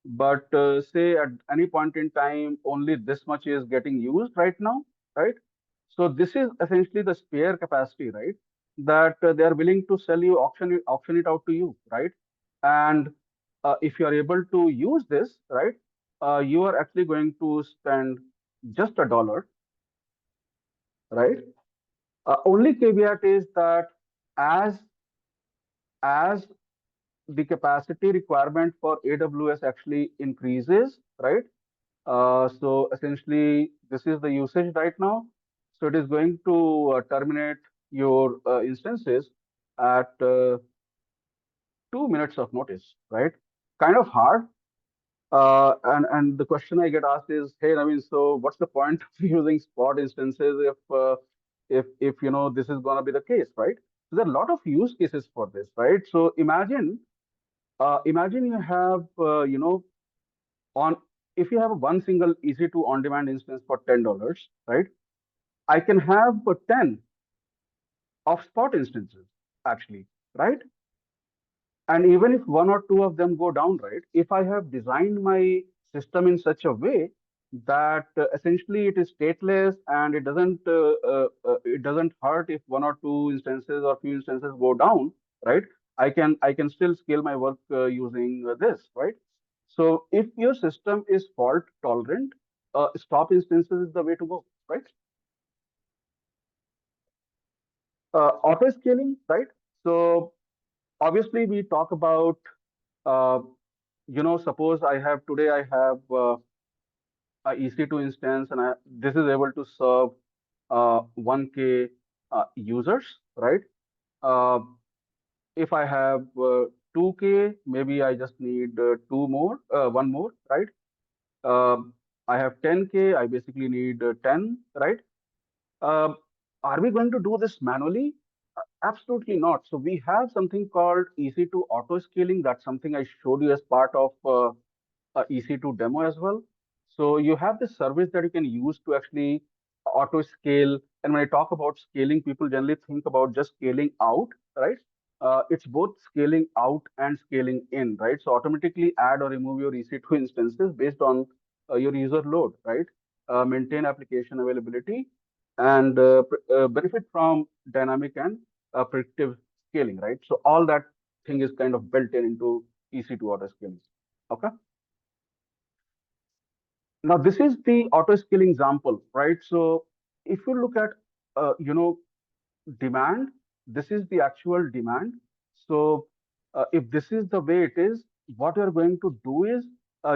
But say at any point in time, only this much is getting used right now, right? So this is essentially the spare capacity, right? That they are willing to sell you, auction it out to you, right? And if you are able to use this, right, you are actually going to spend just $1, right? Only caveat is that as as the capacity requirement for AWS actually increases, right? So essentially, this is the usage right now. So it is going to terminate your instances at 2 minutes of notice, right? Kind of hard. And the question I get asked is, hey, Naveen, so what's the point of using spot instances if this is gonna be the case, right? So there are a lot of use cases for this, right? So imagine you have on if you have one single EC2 on-demand instance for $10, right? I can have 10 of spot instances actually, right? And even if one or two of them go down, right? If I have designed my system in such a way that essentially it is stateless and it doesn't hurt if one or two instances or few instances go down, right? I can still scale my work using this, right? So if your system is fault tolerant, stop instances is the way to go, right? Auto scaling, right? So obviously we talk about uh, suppose I have a EC2 instance and this is able to serve 1K users, right? Uh, if I have 2K, maybe I just need one more, right? I have 10K, I basically need 10, right? Uh, are we going to do this manually? Absolutely not. So we have something called EC2 auto scaling. That's something I showed you as part of EC2 demo as well. So you have this service that you can use to actually auto scale. And when I talk about scaling, people generally think about just scaling out, right? It's both scaling out and scaling in, right? So automatically add or remove your EC2 instances based on your user load, right? Maintain application availability and benefit from dynamic and predictive scaling, right? So all that thing is kind of built in into EC2 auto scaling. Okay. Now this is the auto scaling example, right? So if you look at demand, this is the actual demand. So if this is the way it is, what you're going to do is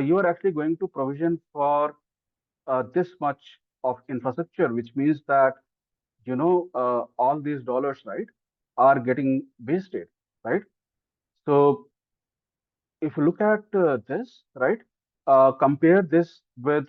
you are actually going to provision for this much of infrastructure, which means that all these dollars, right, are getting wasted, right? So if you look at this, right, compare this with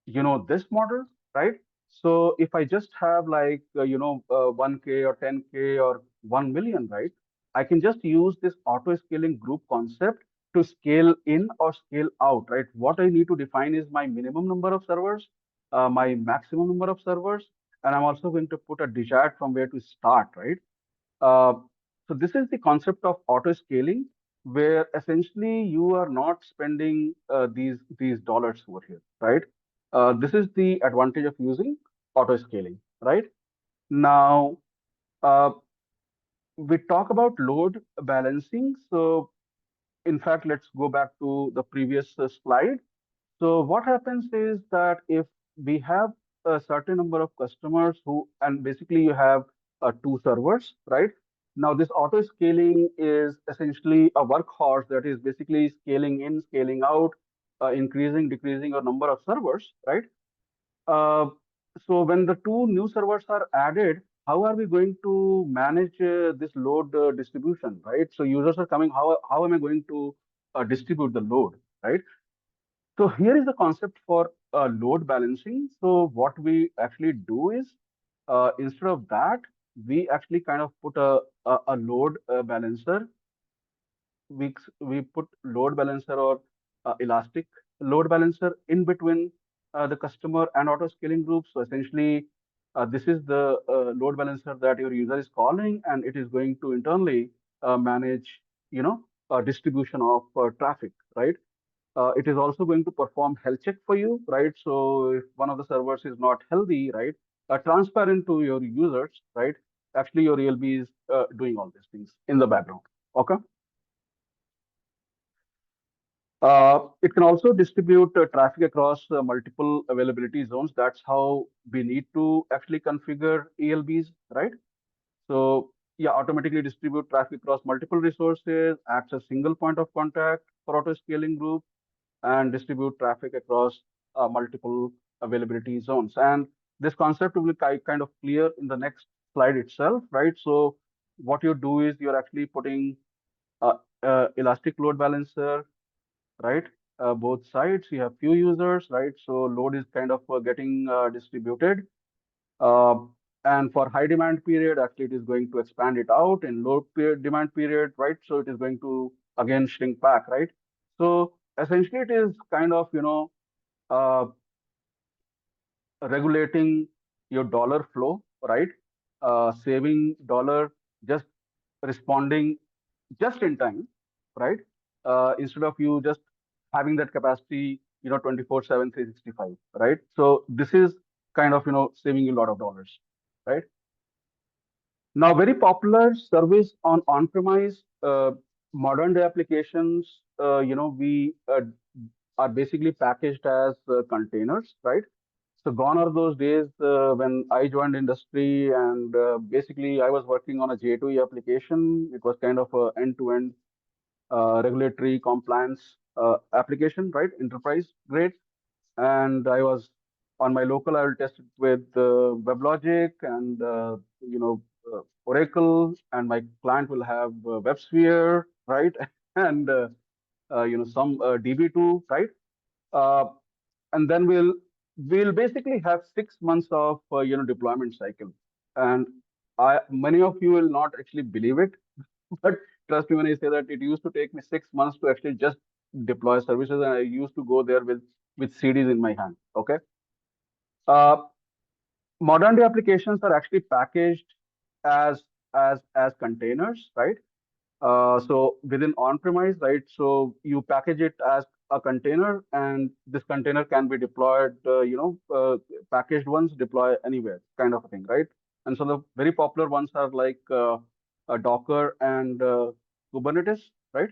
this model, right? So if I just have like 1k or 10k or 1 million, right, I can just use this auto scaling group concept to scale in or scale out, right? What I need to define is my minimum number of servers, my maximum number of servers, and I'm also going to put a desired from where to start, right? uh, so this is the concept of auto scaling, where essentially you are not spending these dollars over here, right? This is the advantage of using auto scaling, right? Now, uh, we talk about load balancing. So, in fact, let's go back to the previous slide. So what happens is that if we have a certain number of customers who, and basically you have two servers, right? Now this auto scaling is essentially a workhorse that is basically scaling in, scaling out, increasing, decreasing your number of servers, right? Uh, so when the two new servers are added, how are we going to manage this load distribution, right? So users are coming, how am I going to distribute the load, right? So here is the concept for load balancing. So what we actually do is, instead of that, we actually kind of put a load balancer. We put load balancer or elastic load balancer in between the customer and auto scaling group. So essentially, this is the load balancer that your user is calling, and it is going to internally manage, distribution of traffic, right? It is also going to perform health check for you, right? So if one of the servers is not healthy, right, transparent to your users, right, actually your ELB is doing all these things in the background. Okay. It can also distribute traffic across multiple availability zones. That's how we need to actually configure ELBs, right? So yeah, automatically distribute traffic across multiple resources, acts as single point of contact for auto scaling group, and distribute traffic across multiple availability zones. And this concept will be kind of clear in the next slide itself, right? So what you do is you're actually putting elastic load balancer, right? Both sides, you have few users, right? So load is kind of getting distributed. Uh, and for high demand period, actually it is going to expand it out. In low demand period, right? So it is going to again shrink back, right? So essentially it is kind of, uh, regulating your dollar flow, right? Saving dollar, just responding just in time, right? Instead of you just having that capacity, 24/7, 365, right? So this is kind of, saving you a lot of dollars, right? Now, very popular service on on-premise modern day applications, we are basically packaged as containers, right? So gone are those days when I joined industry, and basically I was working on a J2E application. It was kind of a end-to-end regulatory compliance application, right? Enterprise grade. And I was on my local, I will test it with WebLogic and, Oracle, and my client will have WebSphere, right? And, some DB2, right? Uh, and then we'll basically have 6 months of deployment cycle. And many of you will not actually believe it, but trust me when I say that it used to take me 6 months to actually just deploy services, and I used to go there with CDs in my hand. Okay. uh, Modern day applications are actually packaged as as containers, right? So within on-premise, right? So you package it as a container, and this container can be deployed, packaged ones deploy anywhere, kind of a thing, right? And so the very popular ones are like Docker and Kubernetes, right?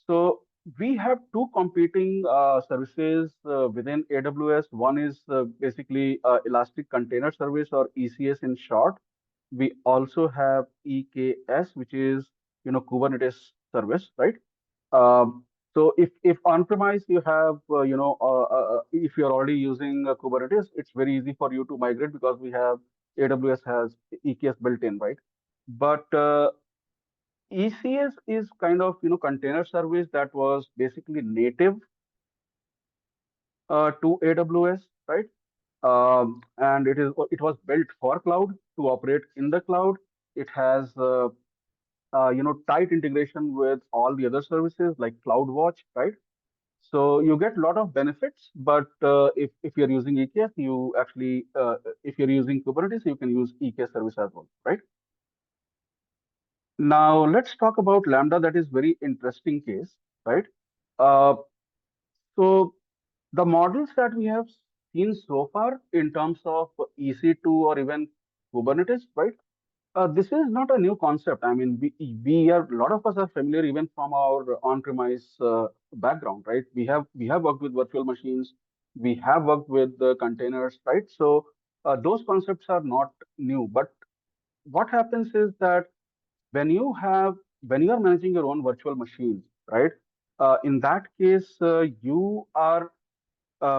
So we have two competing services within AWS. One is basically Elastic Container Service, or ECS in short. We also have EKS, which is Kubernetes service, right? Um, So if on-premise you have, if you're already using Kubernetes, it's very easy for you to migrate because we have AWS has EKS built in, right? But ECS is kind of, container service that was basically native to AWS, right? And it was built for cloud to operate in the cloud. It has tight integration with all the other services like CloudWatch, right? So you get a lot of benefits, but if you're using EKS, you actually if you're using Kubernetes, you can use EKS service as well, right? Now let's talk about Lambda. That is very interesting case, right? Uh, so the models that we have seen so far in terms of EC2 or even Kubernetes, right? This is not a new concept. I mean, we are a lot of us are familiar even from our on-premise background, right? We have worked with virtual machines, we have worked with containers, right? So those concepts are not new. But what happens is that when you have when you are managing your own virtual machines, right? In that case, you are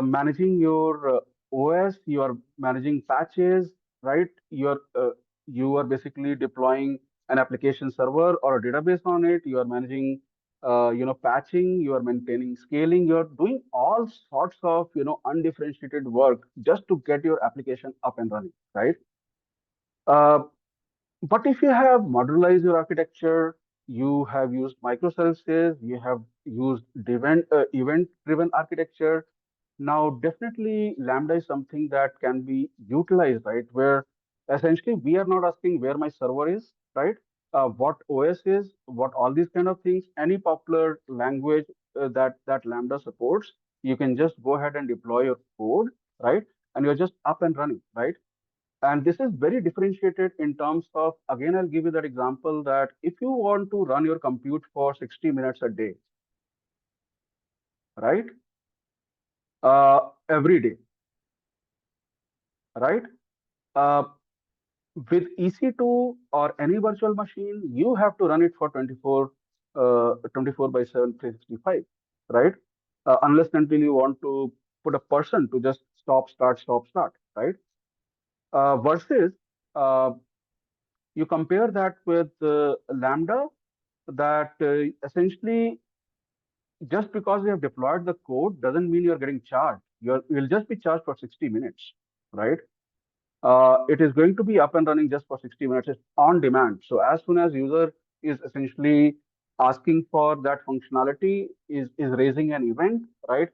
managing your OS, you are managing patches, right? You are basically deploying an application server or a database on it. You are managing, patching. You are maintaining scaling. You are doing all sorts of, undifferentiated work just to get your application up and running, right? Uh, but if you have modularized your architecture, you have used microservices, you have used event-driven architecture. Now, definitely, Lambda is something that can be utilized, right? Where essentially we are not asking where my server is, right? What OS is, what all these kind of things, any popular language that Lambda supports, you can just go ahead and deploy your code, right? And you're just up and running, right? And this is very differentiated in terms of, again, I'll give you that example that if you want to run your compute for 60 minutes a day, right? Every day, right? Uh, with EC2 or any virtual machine, you have to run it for 24 by 7, 365, right? Unless until you want to put a person to just stop, start, right? Versus uh, you compare that with Lambda, that essentially just because you have deployed the code doesn't mean you're getting charged. You'll just be charged for 60 minutes, right? It is going to be up and running just for 60 minutes. It's on demand. So as soon as user is essentially asking for that functionality, is raising an event, right?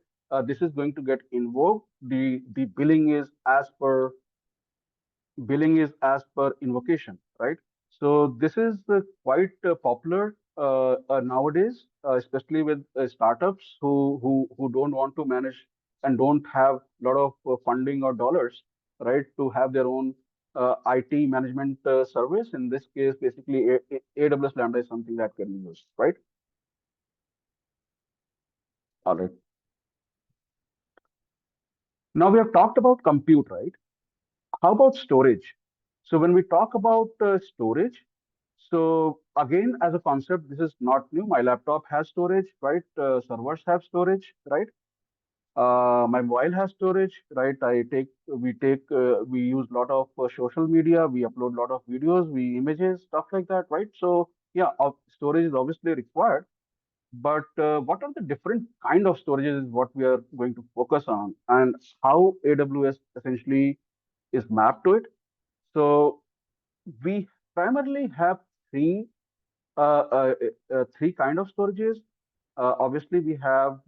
This is going to get invoked. The billing is as per invocation, right? So this is quite popular nowadays, especially with startups who don't want to manage and don't have a lot of funding or dollars, right, to have their own IT management service. In this case, basically, AWS Lambda is something that can be used, right? All right. Now we have talked about compute, right? How about storage? So when we talk about storage, so again, as a concept, this is not new. My laptop has storage, right? Servers have storage, right? My mobile has storage, right? We use a lot of social media. We upload a lot of videos, we images, stuff like that, right? So yeah, storage is obviously required. But what are the different kind of storages is what we are going to focus on, and how AWS essentially is mapped to it. So we primarily have three three kind of storages. Obviously, we have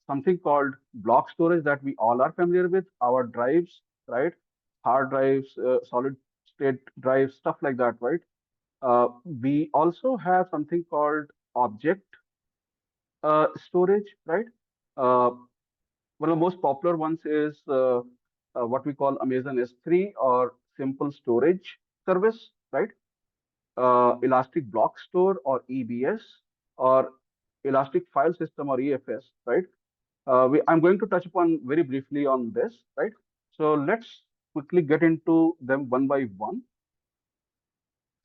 something called block storage that we all are familiar with. Our drives, right? Hard drives, solid state drives, stuff like that, right? We also have something called object storage, right? Uh, One of the most popular ones is what we call Amazon S3 or simple storage service, right? Elastic Block Store or EBS, or Elastic File System or EFS, right? I'm going to touch upon very briefly on this, right? So let's quickly get into them one by one.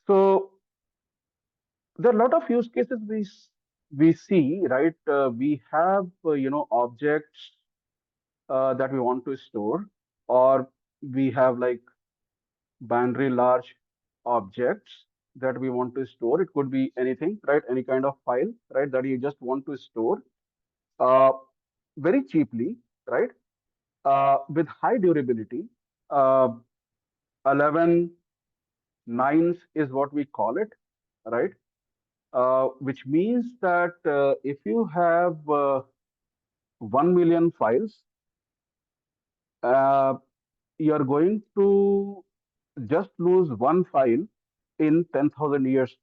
So there are a lot of use cases we see, right, we have, objects that we want to store, or we have like binary large objects that we want to store. It could be anything, right? Any kind of file, right, that you just want to store uh, very cheaply, right? With high durability. Uh, 11 nines is what we call it, right? Which means that if you have 1 million files, uh, you're going to just lose one file in 10,000 years,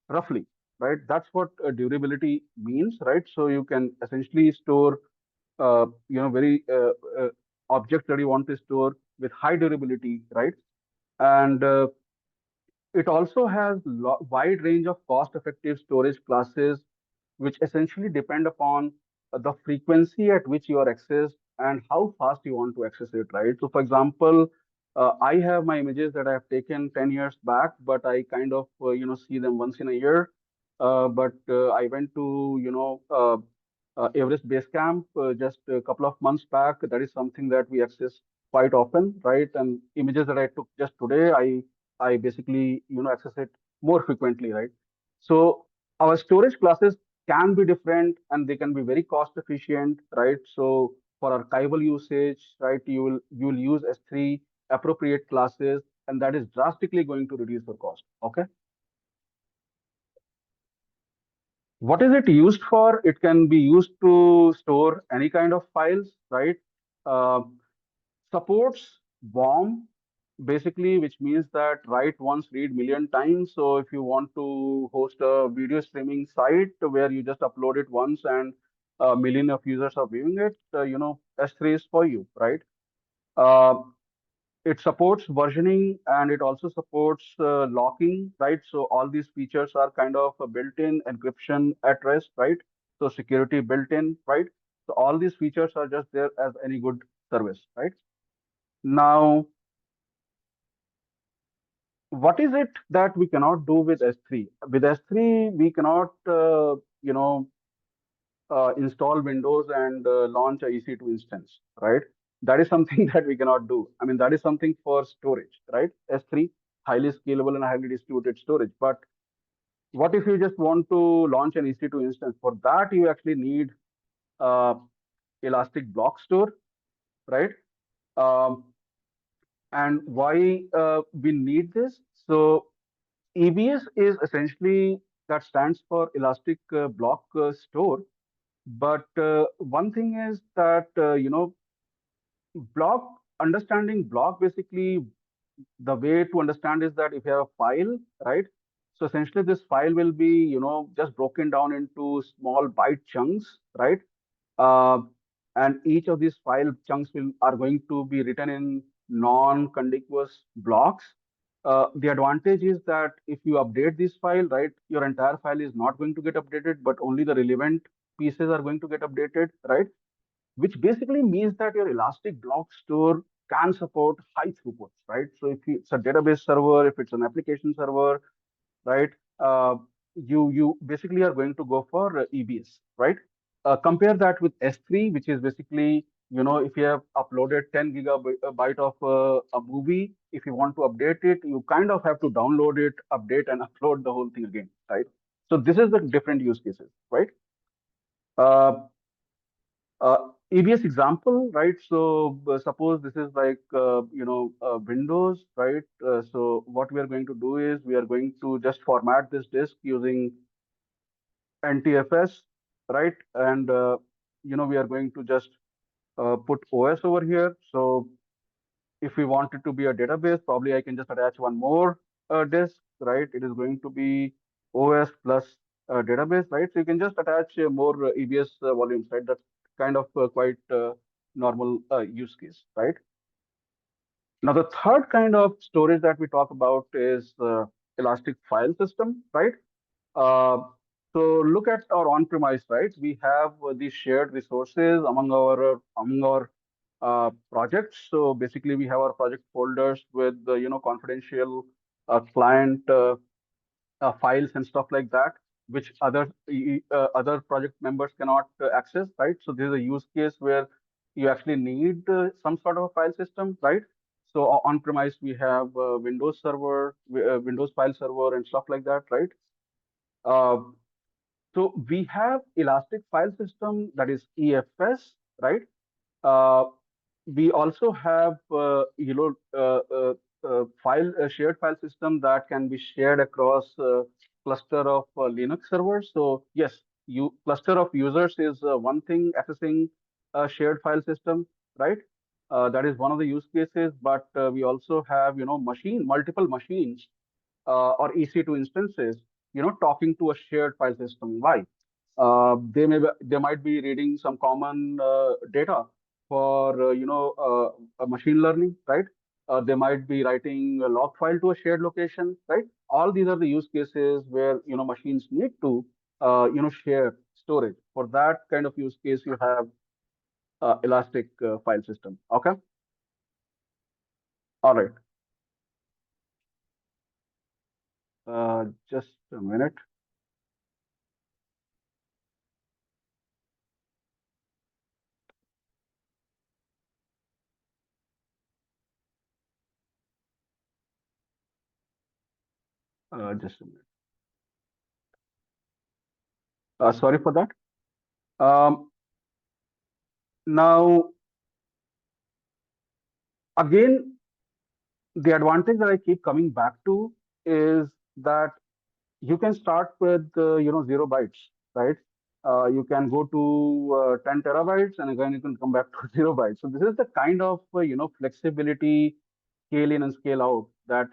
roughly, right? That's what durability means, right? So you can essentially store, very objects that you want to store with high durability, right? And it also has wide range of cost-effective storage classes, which essentially depend upon the frequency at which you are accessed and how fast you want to access it, right? So, for example, I have my images that I have taken 10 years back, but I kind of, see them once in a year. But I went to, Everest Base Camp just a couple of months back. That is something that we access quite often, right? And images that I took just today, I basically, access it more frequently, right? So our storage classes can be different and they can be very cost efficient, right? So for archival usage, right, you will use S3 appropriate classes, and that is drastically going to reduce your cost. Okay. What is it used for? It can be used to store any kind of files, right? Uh, Supports warm, basically, which means that write once, read million times. So if you want to host a video streaming site where you just upload it once and a million of users are viewing it, S3 is for you, right? Uh, it supports versioning and it also supports locking, right? So all these features are kind of a built-in encryption at rest, right? So security built in, right? So all these features are just there as any good service, right? Now, what is it that we cannot do with S3? With S3, we cannot, install Windows and launch a EC2 instance, right? That is something that we cannot do. I mean, that is something for storage, right? S3, highly scalable and highly distributed storage. But what if you just want to launch an EC2 instance? For that, you actually need uh, Elastic Block Store, right? Um, and why we need this? So EBS is essentially that stands for Elastic Block Store. But one thing is that block understanding block basically the way to understand is that if you have a file, right? So essentially, this file will be just broken down into small byte chunks, right? Uh, and each of these file chunks will are going to be written in non-contiguous blocks. The advantage is that if you update this file, right, your entire file is not going to get updated, but only the relevant pieces are going to get updated, right? Which basically means that your Elastic Block Store can support high throughputs, right? So if it's a database server, if it's an application server, right, uh, you basically are going to go for EBS, right? Compare that with S3, which is basically, if you have uploaded 10 gigabyte of a movie, if you want to update it, you kind of have to download it, update, and upload the whole thing again, right? So this is the different use cases, right? Uh, EBS example, right? So suppose this is like Windows, right? So what we are going to do is we are going to just format this disk using NTFS, right? And we are going to just put OS over here. So if we want it to be a database, probably I can just attach one more disk, right? It is going to be OS plus database, right? So you can just attach more EBS volumes, right? That's kind of quite normal use case, right? Now, the third kind of storage that we talk about is Elastic File System, right? Uh, so look at our on-premise, right? We have these shared resources among our projects. So basically, we have our project folders with confidential client files and stuff like that. which other project members cannot access, right? So this is a use case where you actually need some sort of a file system, right? So on premise we have Windows server, Windows file server, and stuff like that, right? Uh, so we have Elastic File System, that is EFS, right? Uh, we also have file shared file system that can be shared across cluster of Linux servers. So yes, you cluster of users is one thing accessing a shared file system, right? That is one of the use cases. But we also have multiple machines or EC2 instances, talking to a shared file system. Why? They might be reading some common data for a machine learning, right? They might be writing a log file to a shared location, right? All these are the use cases where machines need to share storage. For that kind of use case, you have Elastic file system. Okay, all right. Just a minute. Just a minute. Sorry for that. Um, Now, again, the advantage that I keep coming back to is that you can start with 0 bytes, right? You can go to 10 terabytes, and again you can come back to 0 bytes. So this is the kind of flexibility, scale in and scale out that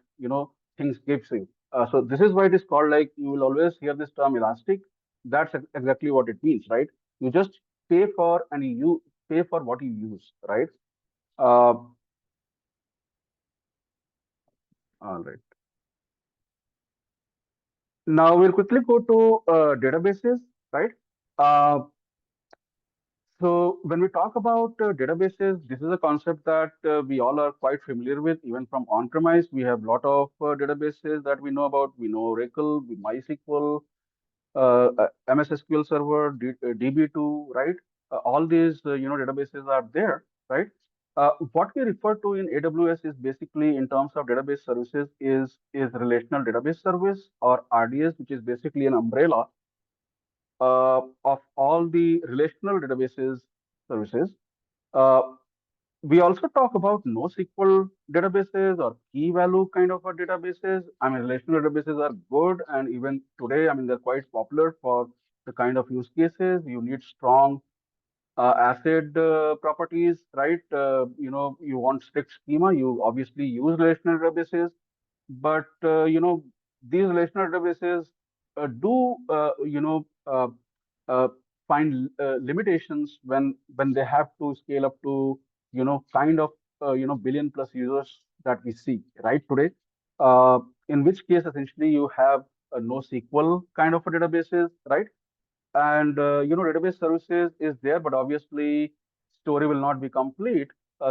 things gives you. So this is why it is called, like, you will always hear this term elastic. That's exactly what it means, right? You just pay for and you pay for what you use, right? Uh, all right. Now we'll quickly go to databases, right? Uh, so when we talk about databases, this is a concept that we all are quite familiar with, even from on-premise. We have a lot of databases that we know about. We know Oracle, MySQL, MS SQL Server, DB2, right? All these databases are there, right? What we refer to in AWS is basically, in terms of database services, is relational database service, or RDS, which is basically an umbrella of all the relational databases services. Uh, we also talk about NoSQL databases or key value kind of a databases. I mean, relational databases are good, and even today, I mean, they're quite popular for the kind of use cases. You need strong ACID properties, right? You want strict schema. You obviously use relational databases, but these relational databases do uh, find limitations when they have to scale up to kind of billion plus users that we see right today. Uh, in which case, essentially, you have a NoSQL kind of a databases, right? And database services is there, but obviously story will not be complete.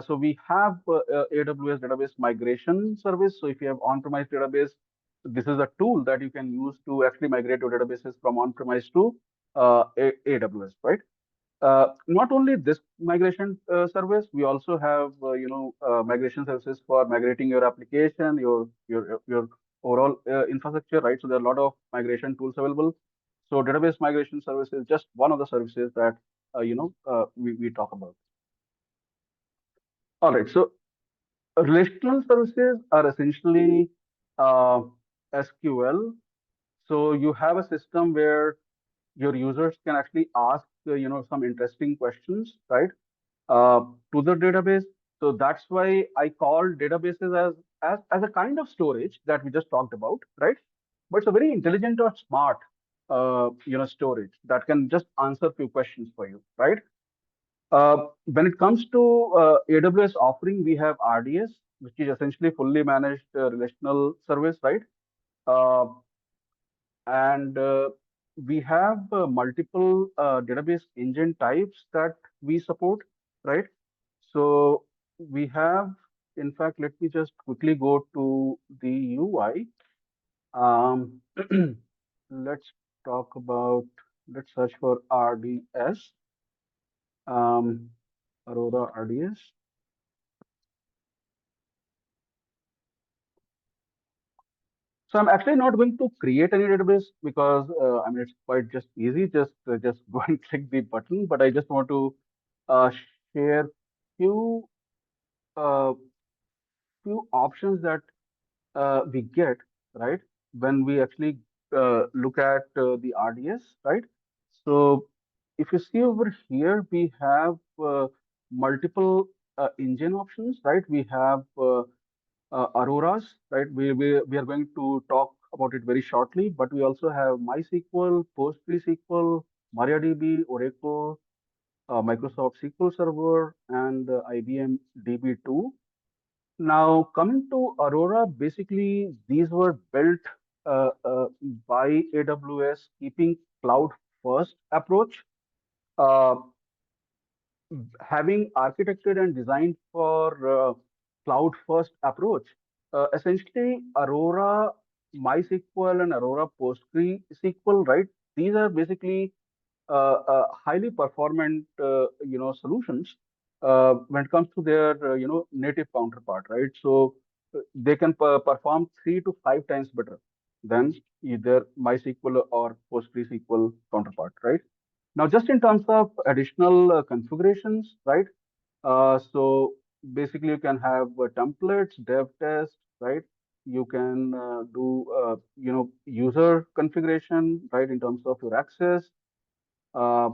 So we have AWS database migration service. So if you have on-premise database, this is a tool that you can use to actually migrate your databases from on-premise to AWS, right? Not only this migration service, we also have migration services for migrating your application, your overall infrastructure, right? So there are a lot of migration tools available. So database migration service is just one of the services that we talk about. All right. So relational services are essentially uh, SQL. So you have a system where your users can actually ask some interesting questions, right? uh, to the database. So that's why I call databases as a kind of storage that we just talked about, right? But it's a very intelligent or smart, storage that can just answer few questions for you, right? When it comes to AWS offering, we have RDS, which is essentially fully managed relational service, right? Uh, and we have multiple database engine types that we support, right? So we have, in fact, let me just quickly go to the UI. Um, let's talk about, let's search for RDS, um, Aurora RDS. So I'm actually not going to create any database because I mean it's quite just easy. Just go and click the button. But I just want to uh, share few uh, few options that we get, right, when we actually look at the RDS, right? So if you see over here, we have multiple engine options, right? We have Auroras, right? We are going to talk about it very shortly, but we also have MySQL, PostgreSQL, MariaDB, Oracle, Microsoft SQL Server, and IBM DB2. Now, coming to Aurora, basically these were built uh, uh, by AWS, keeping cloud first approach, uh, having architected and designed for cloud first approach. Essentially, Aurora MySQL and Aurora PostgreSQL, right? These are basically highly performant, solutions when it comes to their, native counterpart, right? So they can perform 3 to 5 times better than either MySQL or PostgreSQL counterpart, right? Now, just in terms of additional configurations, right? So basically, you can have templates, dev test, right? You can do, user configuration, right, in terms of your access, uh,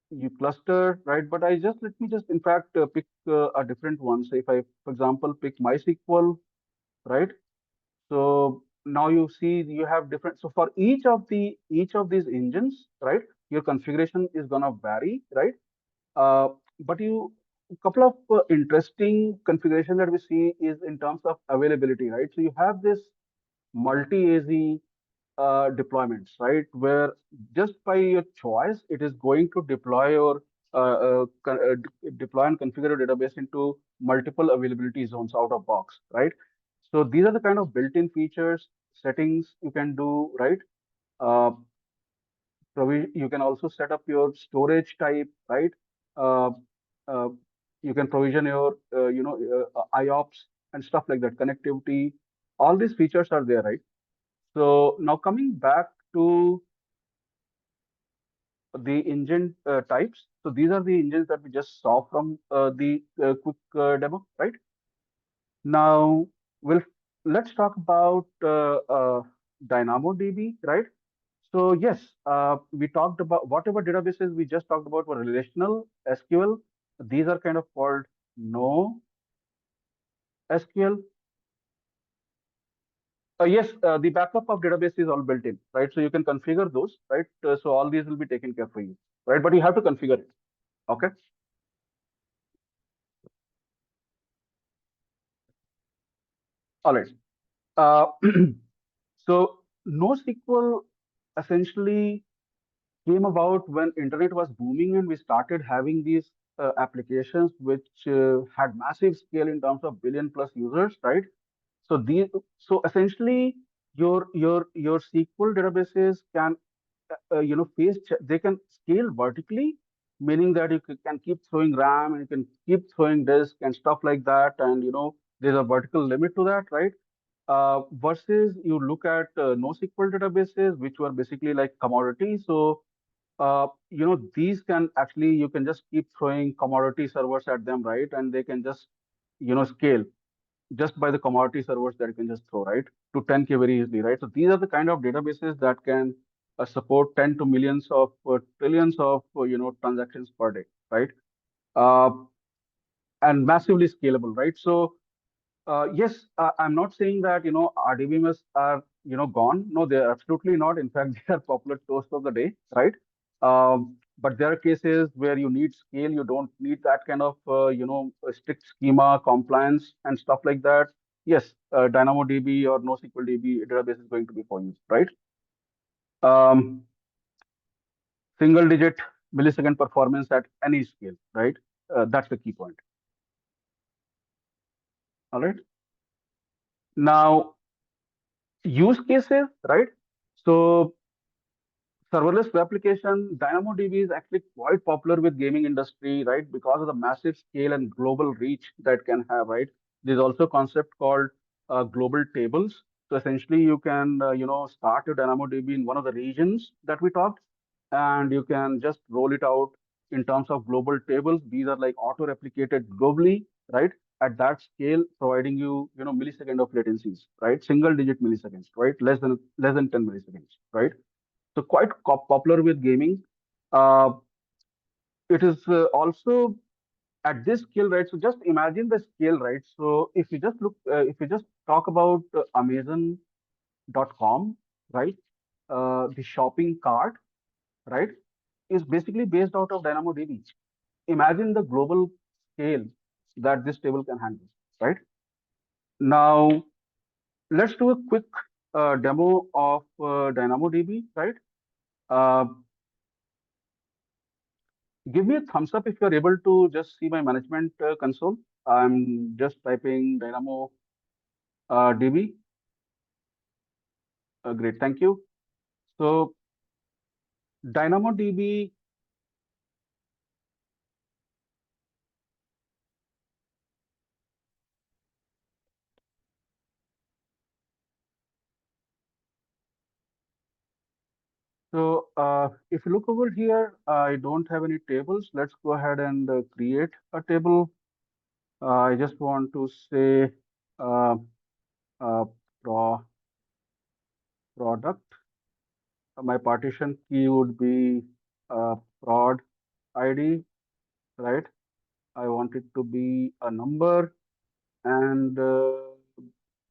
you cluster, right? But let me just in fact pick a different one. So if I, for example, pick MySQL, right? So now you see you have different. So for each of these engines, right, your configuration is gonna vary, right? Uh, but you a couple of interesting configuration that we see is in terms of availability, right? So you have this multi-AZ deployments, right? Where just by your choice, it is going to deploy your deploy and configure your database into multiple availability zones out of box, right? So these are the kind of built-in features, settings you can do, right? Uh, you can also set up your storage type, right? Uh, uh, you can provision your, IOPS and stuff like that, connectivity. All these features are there, right? So now coming back to the engine types. So these are the engines that we just saw from the quick demo, right? Now we'll let's talk about DynamoDB, right? So yes, we talked about whatever databases we just talked about were relational SQL. These are kind of called no SQL. Yes, the backup of database is all built in, right? So you can configure those, right? So all these will be taken care for you, right? But you have to configure it. Okay. All right. Uh, so NoSQL essentially came about when internet was booming and we started having these applications which had massive scale in terms of billion plus users, right? So these, so essentially, your SQL databases can, they can scale vertically, meaning that you can keep throwing RAM and you can keep throwing disk and stuff like that, and there's a vertical limit to that, right? Versus you look at NoSQL databases, which were basically like commodity. So these can actually, you can just keep throwing commodity servers at them, right? And they can just, scale just by the commodity servers that you can just throw, right, to 10K very easily, right? So these are the kind of databases that can support 10 to millions of trillions of transactions per day, right? Uh, and massively scalable, right? So yes, I'm not saying that RDBMS are gone. No, they're absolutely not. In fact, they are popular toast of the day, right? But there are cases where you need scale. You don't need that kind of a strict schema, compliance, and stuff like that. Yes, DynamoDB or NoSQL DB database is going to be for you, right? Um, Single digit millisecond performance at any scale, right? That's the key point. All right. Now, use cases, right? So Serverless application, DynamoDB is actually quite popular with gaming industry, right? Because of the massive scale and global reach that can have, right? There's also a concept called global tables. So essentially, you can, start your DynamoDB in one of the regions that we talked, and you can just roll it out in terms of global tables. These are like auto-replicated globally, right? At that scale, providing you, millisecond of latencies, right? Single-digit milliseconds, right? Less than 10 milliseconds, right? So quite popular with gaming. Uh, it is also at this scale, right? So just imagine the scale, right? So if you just talk about Amazon.com, right? The shopping cart, right, is basically based out of DynamoDB. Imagine the global scale that this table can handle, right? Now, let's do a quick demo of DynamoDB, right? Uh, Give me a thumbs up if you're able to just see my management console. I'm just typing Dynamo DB. Great, thank you. So DynamoDB, so if you look over here, I don't have any tables. Let's go ahead and create a table. I just want to say uh, uh, pro product. My partition key would be prod ID, right? I want it to be a number, and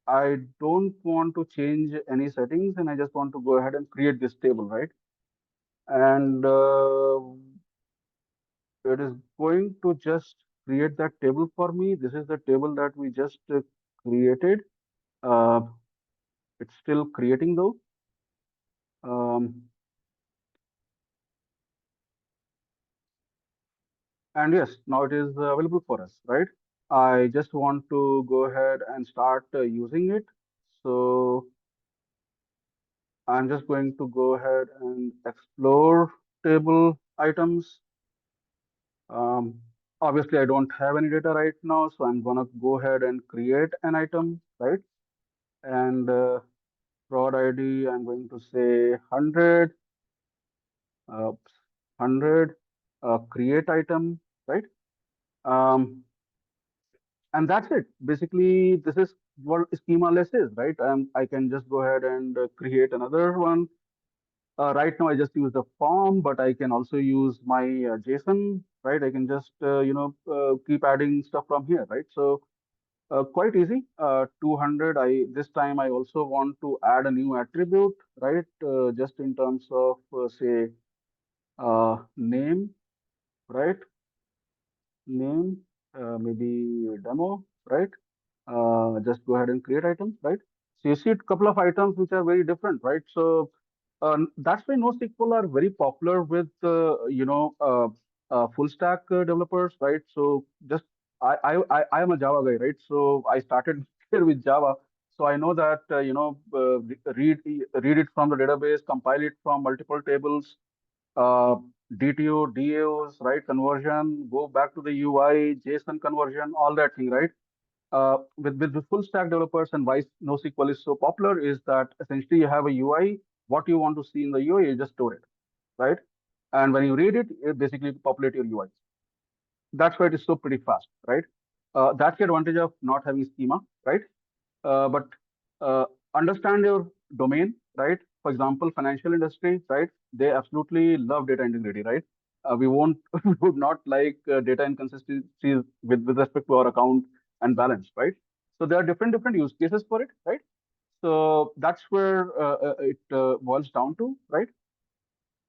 I don't want to change any settings, and I just want to go ahead and create this table, right? And it is going to just create that table for me. This is the table that we just created. Uh, it's still creating though. Um, and yes, now it is available for us, right? I just want to go ahead and start using it. So I'm just going to go ahead and explore table items. Um, Obviously, I don't have any data right now, so I'm gonna go ahead and create an item, right? And prod ID, I'm going to say 100, 100, create item, right? Um, and that's it. Basically, this is what schemaless is, right? I can just go ahead and create another one. Right now, I just use the form, but I can also use my JSON, right? I can just, keep adding stuff from here, right? So quite easy. 200. This time I also want to add a new attribute, right? Just in terms of say name, right? Name, maybe demo, right? Just go ahead and create items, right? So you see a couple of items which are very different, right? So that's why NoSQL are very popular with full stack developers, right? So just I am a Java guy, right? So I started here with Java, so I know that read it from the database, compile it from multiple tables, uh, DTO, DAOs, right? Conversion, go back to the UI, JSON conversion, all that thing, right? With the full stack developers, and why NoSQL is so popular is that essentially you have a UI. What you want to see in the UI, you just store it, right? And when you read it, it basically populate your UI. That's why it is so pretty fast, right? That's the advantage of not having schema, right? But uh, understand your domain, right? For example, financial industry, right? They absolutely love data integrity, right? We won't, we would not like data inconsistencies with respect to our account and balance, right? So there are different use cases for it, right? So that's where it boils down to, right?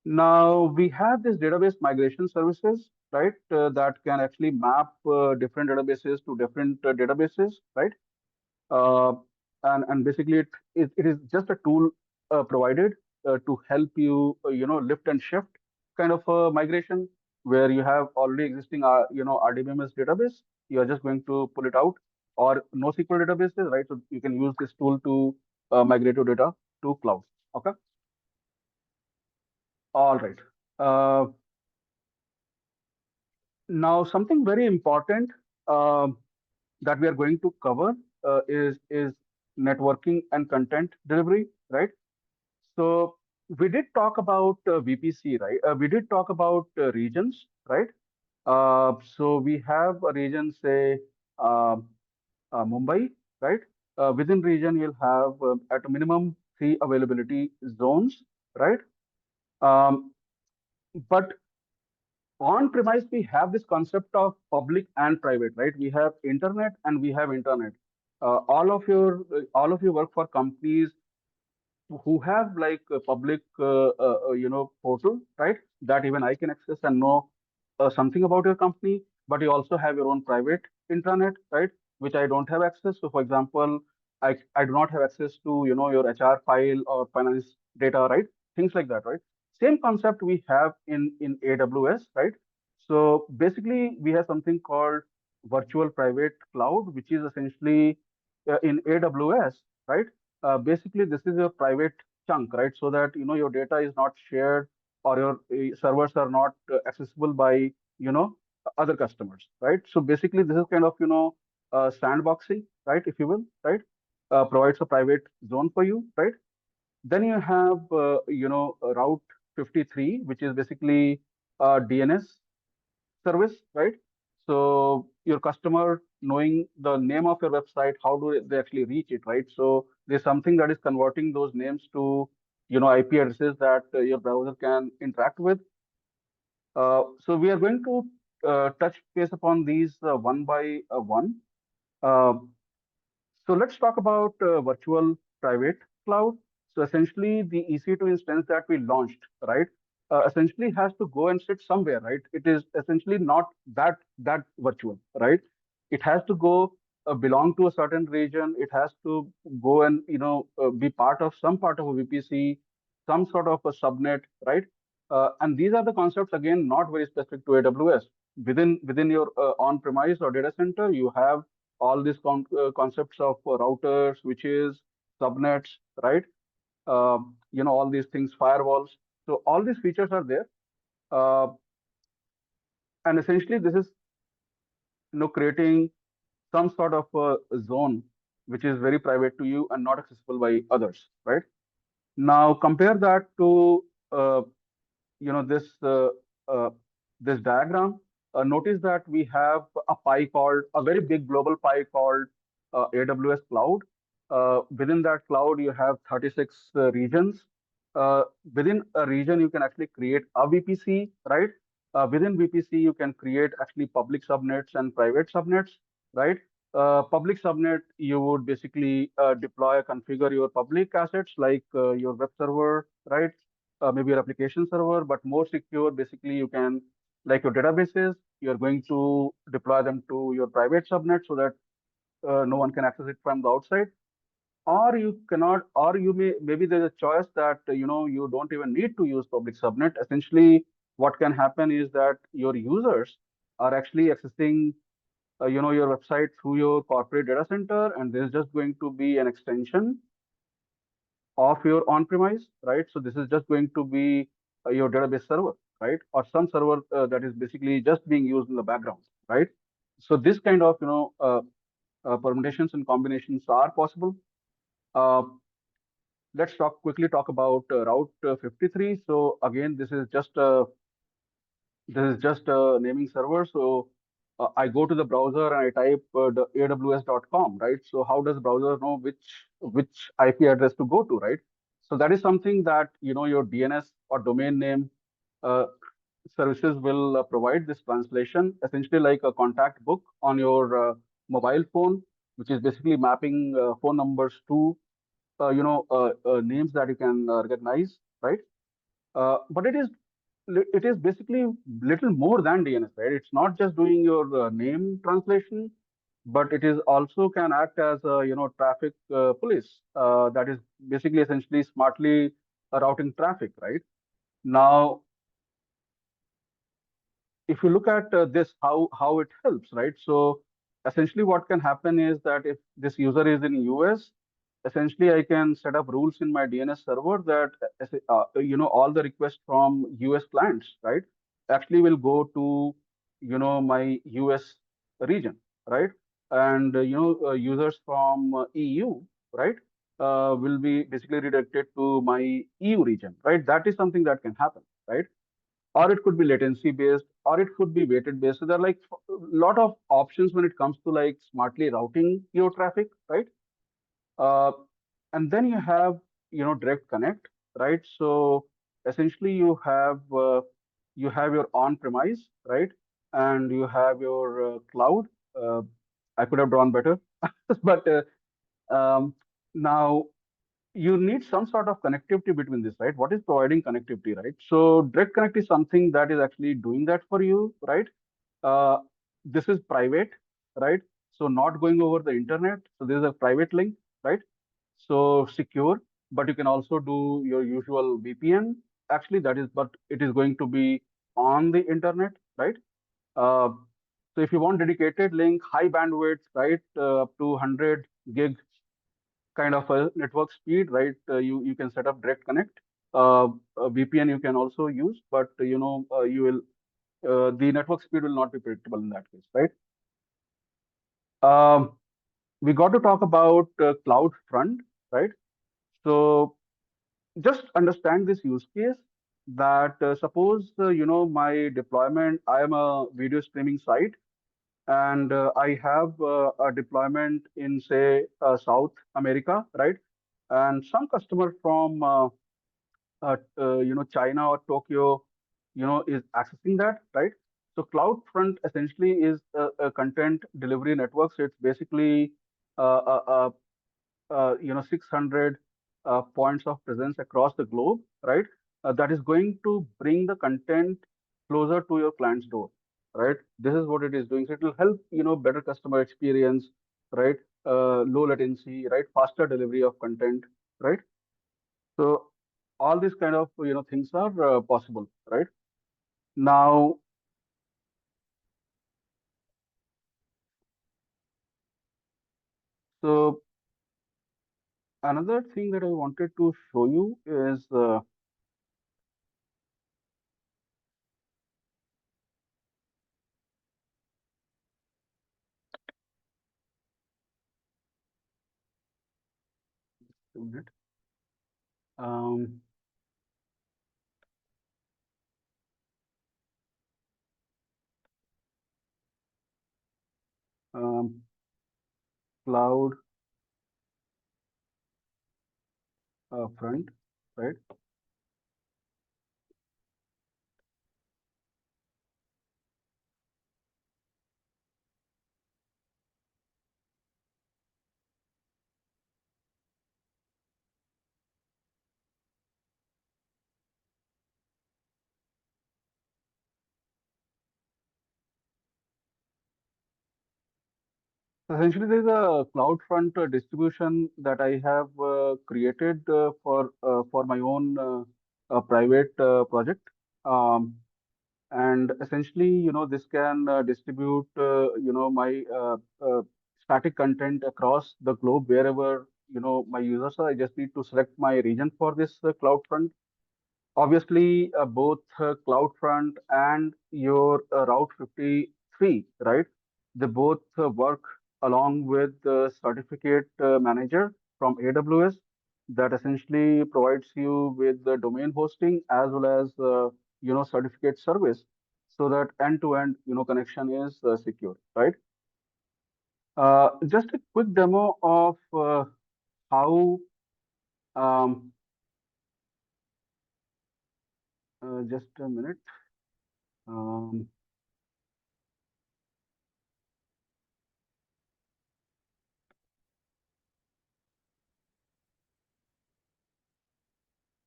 Now we have this database migration services, right? That can actually map different databases to different databases, right? uh, and basically it is just a tool provided to help you lift and shift kind of a migration where you have already existing RDBMS database. You are just going to pull it out, or NoSQL databases, right? So you can use this tool to migrate your data to cloud. Okay. All right. Uh, Now, something very important um that we are going to cover is networking and content delivery, right? So we did talk about VPC, right? We did talk about regions, right? So we have a region, say um Mumbai, right? Within region, you'll have at a minimum three availability zones, right? Um, but on premise we have this concept of public and private, right? We have internet and we have internet. All of you work for companies who have like a public portal, right, that even I can access and know something about your company. But you also have your own private intranet, right, which I don't have access. So for example, I do not have access to your HR file or finance data, right, things like that, right? Same concept we have in AWS, right? So basically we have something called virtual private cloud, which is essentially in AWS, right? Basically this is your private chunk, right? So that your data is not shared, or your servers are not accessible by other customers, right? So basically this is kind of sandboxing, right, if you will, right? Provides a private zone for you, right? Then you have route 53, which is basically DNS service, right? So your customer knowing the name of your website, how do they actually reach it, right? So there's something that is converting those names to IP addresses that your browser can interact with. So we are going to touch base upon these one by one. Uh, so let's talk about virtual private cloud. So essentially, the EC2 instance that we launched, right, essentially has to go and sit somewhere, right? It is essentially not that virtual, right? It has to go belong to a certain region. It has to go and be part of some part of a VPC, some sort of a subnet, right? And these are the concepts again not very specific to AWS. Within your on-premise or data center, you have all these concepts of routers, switches, subnets, right? All these things, firewalls. So all these features are there, uh, and essentially this is creating some sort of a zone which is very private to you and not accessible by others, right? Now compare that to uh, this uh, this diagram. Notice that we have a pie called a very big global pie called AWS Cloud. Within that cloud, you have 36 regions. Uh, Within a region, you can actually create a VPC, right? Within VPC, you can create actually public subnets and private subnets, right? Public subnet, you would basically deploy, configure your public assets like your web server, right? Maybe your application server, but more secure. Basically, you can, like your databases, you're going to deploy them to your private subnet so that no one can access it from the outside. Or you cannot, or you maybe there's a choice that you don't even need to use public subnet. Essentially, what can happen is that your users are actually accessing your website through your corporate data center, and there's just going to be an extension of your on-premise, right? So this is just going to be your database server, right? Or some server that is basically just being used in the background, right? So this kind of permutations and combinations are possible. Uh, let's quickly talk about Route 53. So again, this is just a naming server. So I go to the browser and I type the aws.com, right? So how does browser know which IP address to go to, right? So that is something that your DNS or domain name uh, services will provide this translation, essentially like a contact book on your mobile phone, which is basically mapping phone numbers to names that you can recognize, right? But it is basically little more than DNS, right? It's not just doing your name translation, but it is also can act as a traffic police that is basically essentially smartly routing traffic, right? Now, if you look at this, how it helps, right? So essentially, what can happen is that if this user is in US, essentially I can set up rules in my DNS server that all the requests from US clients, right, actually will go to my US region, right, and users from EU, right, will be basically redirected to my EU region, right. That is something that can happen, right, or it could be latency based, or it could be weighted based. So there are like a lot of options when it comes to like smartly routing your traffic, right? Uh, and then you have direct connect, right? So essentially you have your on premise, right, and you have your cloud. Uh, I could have drawn better, but now you need some sort of connectivity between this, right? What is providing connectivity, right? So direct connect is something that is actually doing that for you, right? Uh, this is private, right? So not going over the internet. So this is a private link, right? So secure, but you can also do your usual VPN. Actually, that is, but it is going to be on the internet, right? Uh, so if you want dedicated link, high bandwidth, right, up to 100 gig kind of a network speed, right? You can set up direct connect. VPN you can also use, but you will the network speed will not be predictable in that case, right? Um, we got to talk about cloud front, right? So just understand this use case that suppose my deployment. I am a video streaming site, and I have a deployment in say South America, right? And some customer from China or Tokyo, is accessing that, right? So CloudFront essentially is a content delivery network. So it's basically a 600 points of presence across the globe, right? That is going to bring the content closer to your client's door, right? This is what it is doing. So it will help, better customer experience, right? Low latency, right? Faster delivery of content, right? So all these kind of things are possible, right? Now, so another thing that I wanted to show you is a minute. Um, um, Cloud front, right? Essentially, there is a CloudFront distribution that I have created for my own private project. Um, and essentially, this can distribute my static content across the globe wherever my users are. I just need to select my region for this CloudFront. Obviously, both CloudFront and your Route 53, right? They both work along with the certificate manager from AWS that essentially provides you with the domain hosting as well as certificate service, so that end-to-end connection is secure, right? Just a quick demo of how um, just a minute. Um,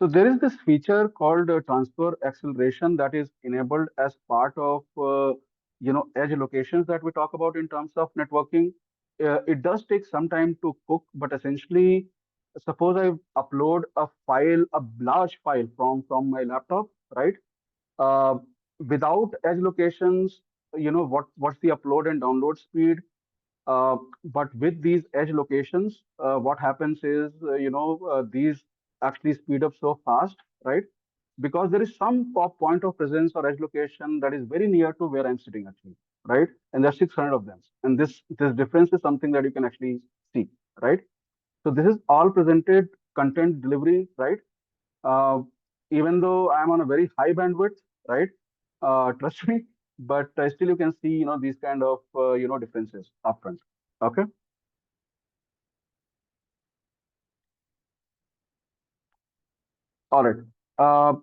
So there is this feature called transfer acceleration that is enabled as part of edge locations that we talk about in terms of networking. It does take some time to cook, but essentially, suppose I upload a file, a large file from my laptop, right? Uh, Without edge locations, what's the upload and download speed? But with these edge locations, what happens is, these actually speed up so fast, right? Because there is some point of presence or edge location that is very near to where I'm sitting actually, right? And there's 600 of them. And this difference is something that you can actually see, right? So this is all presented content delivery, right? Uh, Even though I'm on a very high bandwidth, right? Trust me, but still you can see, these kind of, differences upfront. Okay. All right. Uh,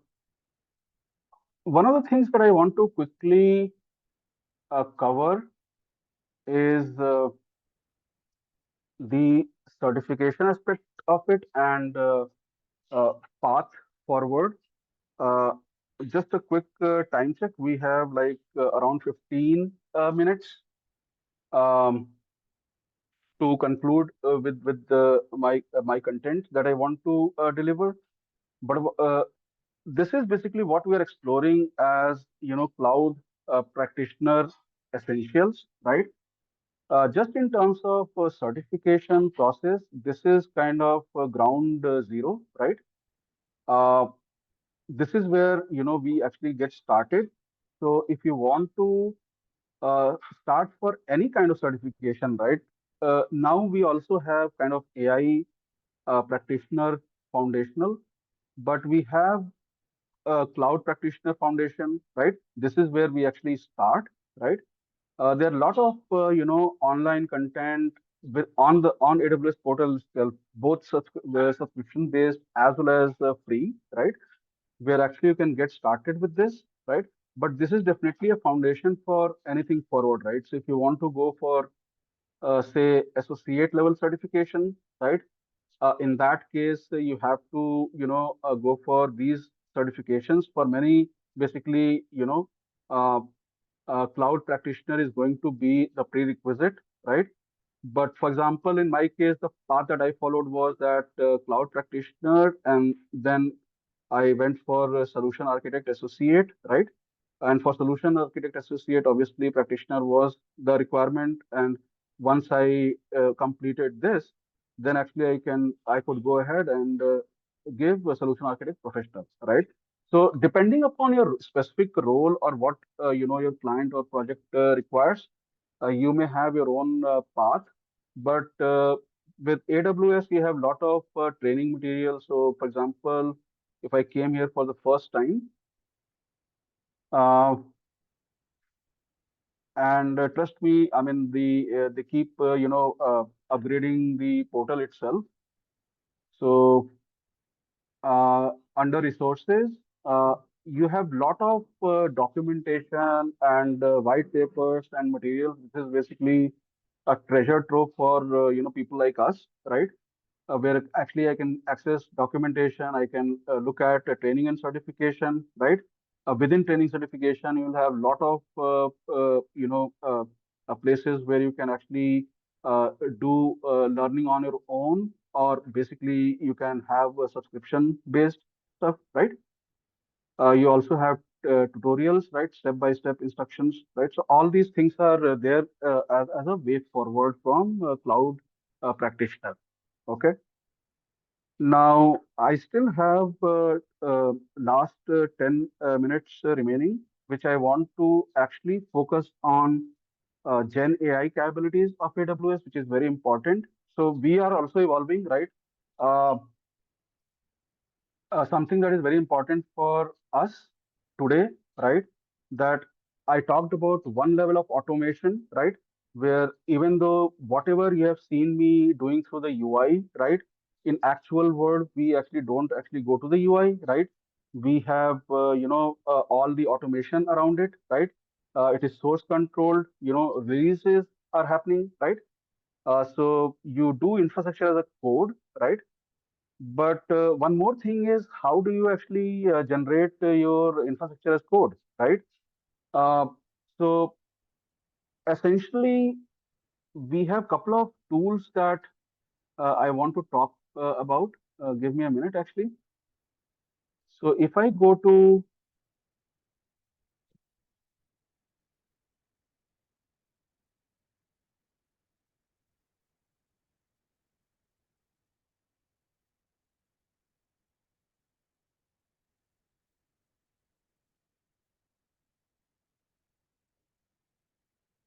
One of the things that I want to quickly cover is the certification aspect of it and uh, path forward. Uh, just a quick time check. We have like around 15 minutes um, to conclude with my content that I want to deliver. But this is basically what we are exploring as cloud practitioner essentials, right? Just in terms of certification process, this is kind of ground zero, right? Uh, this is where we actually get started. So if you want to start for any kind of certification, right? Now we also have kind of AI practitioner foundational, but we have cloud practitioner foundation, right? This is where we actually start, right? There are a lot of online content on AWS portal itself, both the subscription based as well as free, right? Where actually you can get started with this, right? But this is definitely a foundation for anything forward, right? So if you want to go for say associate level certification, right? In that case, you have to go for these certifications. For many, basically, uh, cloud practitioner is going to be the prerequisite, right? But for example, in my case, the path that I followed was that cloud practitioner, and then I went for solution architect associate, right? And for solution architect associate, obviously practitioner was the requirement. And once I completed this, then actually I could go ahead and give a solution architect professional, right? So depending upon your specific role or what your client or project requires, you may have your own path. But with AWS, we have a lot of training material. So for example, if I came here for the first time, uh, and trust me, I mean they keep upgrading the portal itself. So under resources, uh, you have lot of documentation and white papers and materials. This is basically a treasure trove for people like us, right? Where actually I can access documentation, I can look at training and certification, right? Within training certification, you'll have a lot of places where you can actually do learning on your own, or basically you can have a subscription based stuff, right? You also have tutorials, right? Step by step instructions, right? So all these things are there as a way forward from cloud practitioner. Okay. Now, I still have last 10 minutes remaining, which I want to actually focus on Gen AI capabilities of AWS, which is very important. So we are also evolving, right? Uh, Something that is very important for us today, right? That I talked about one level of automation, right? Where even though whatever you have seen me doing through the UI, right? In actual world, we actually don't actually go to the UI, right? We have, all the automation around it, right? It is source controlled, releases are happening, right? So you do infrastructure as a code, right? But one more thing is, how do you actually generate your infrastructure as code, right? Uh, so essentially, we have couple of tools that I want to talk about. Give me a minute, actually. So if I go to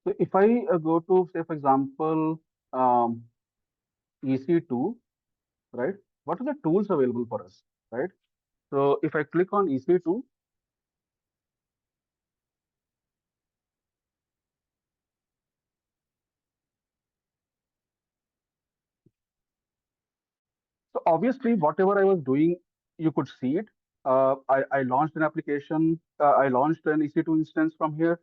So if I go to, say, for example, EC2, right? What are the tools available for us, right? So if I click on EC2, so obviously whatever I was doing, you could see it. I launched an application. I launched an EC2 instance from here,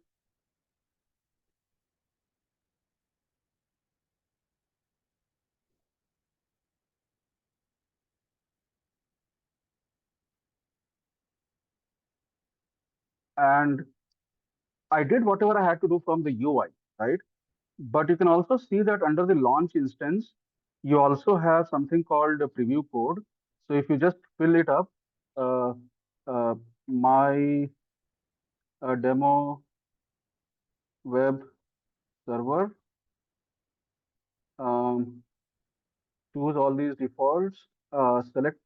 and I did whatever I had to do from the UI, right? But you can also see that under the launch instance, you also have something called a preview code. So if you just fill it up, uh, uh, my demo web server, um, choose all these defaults, select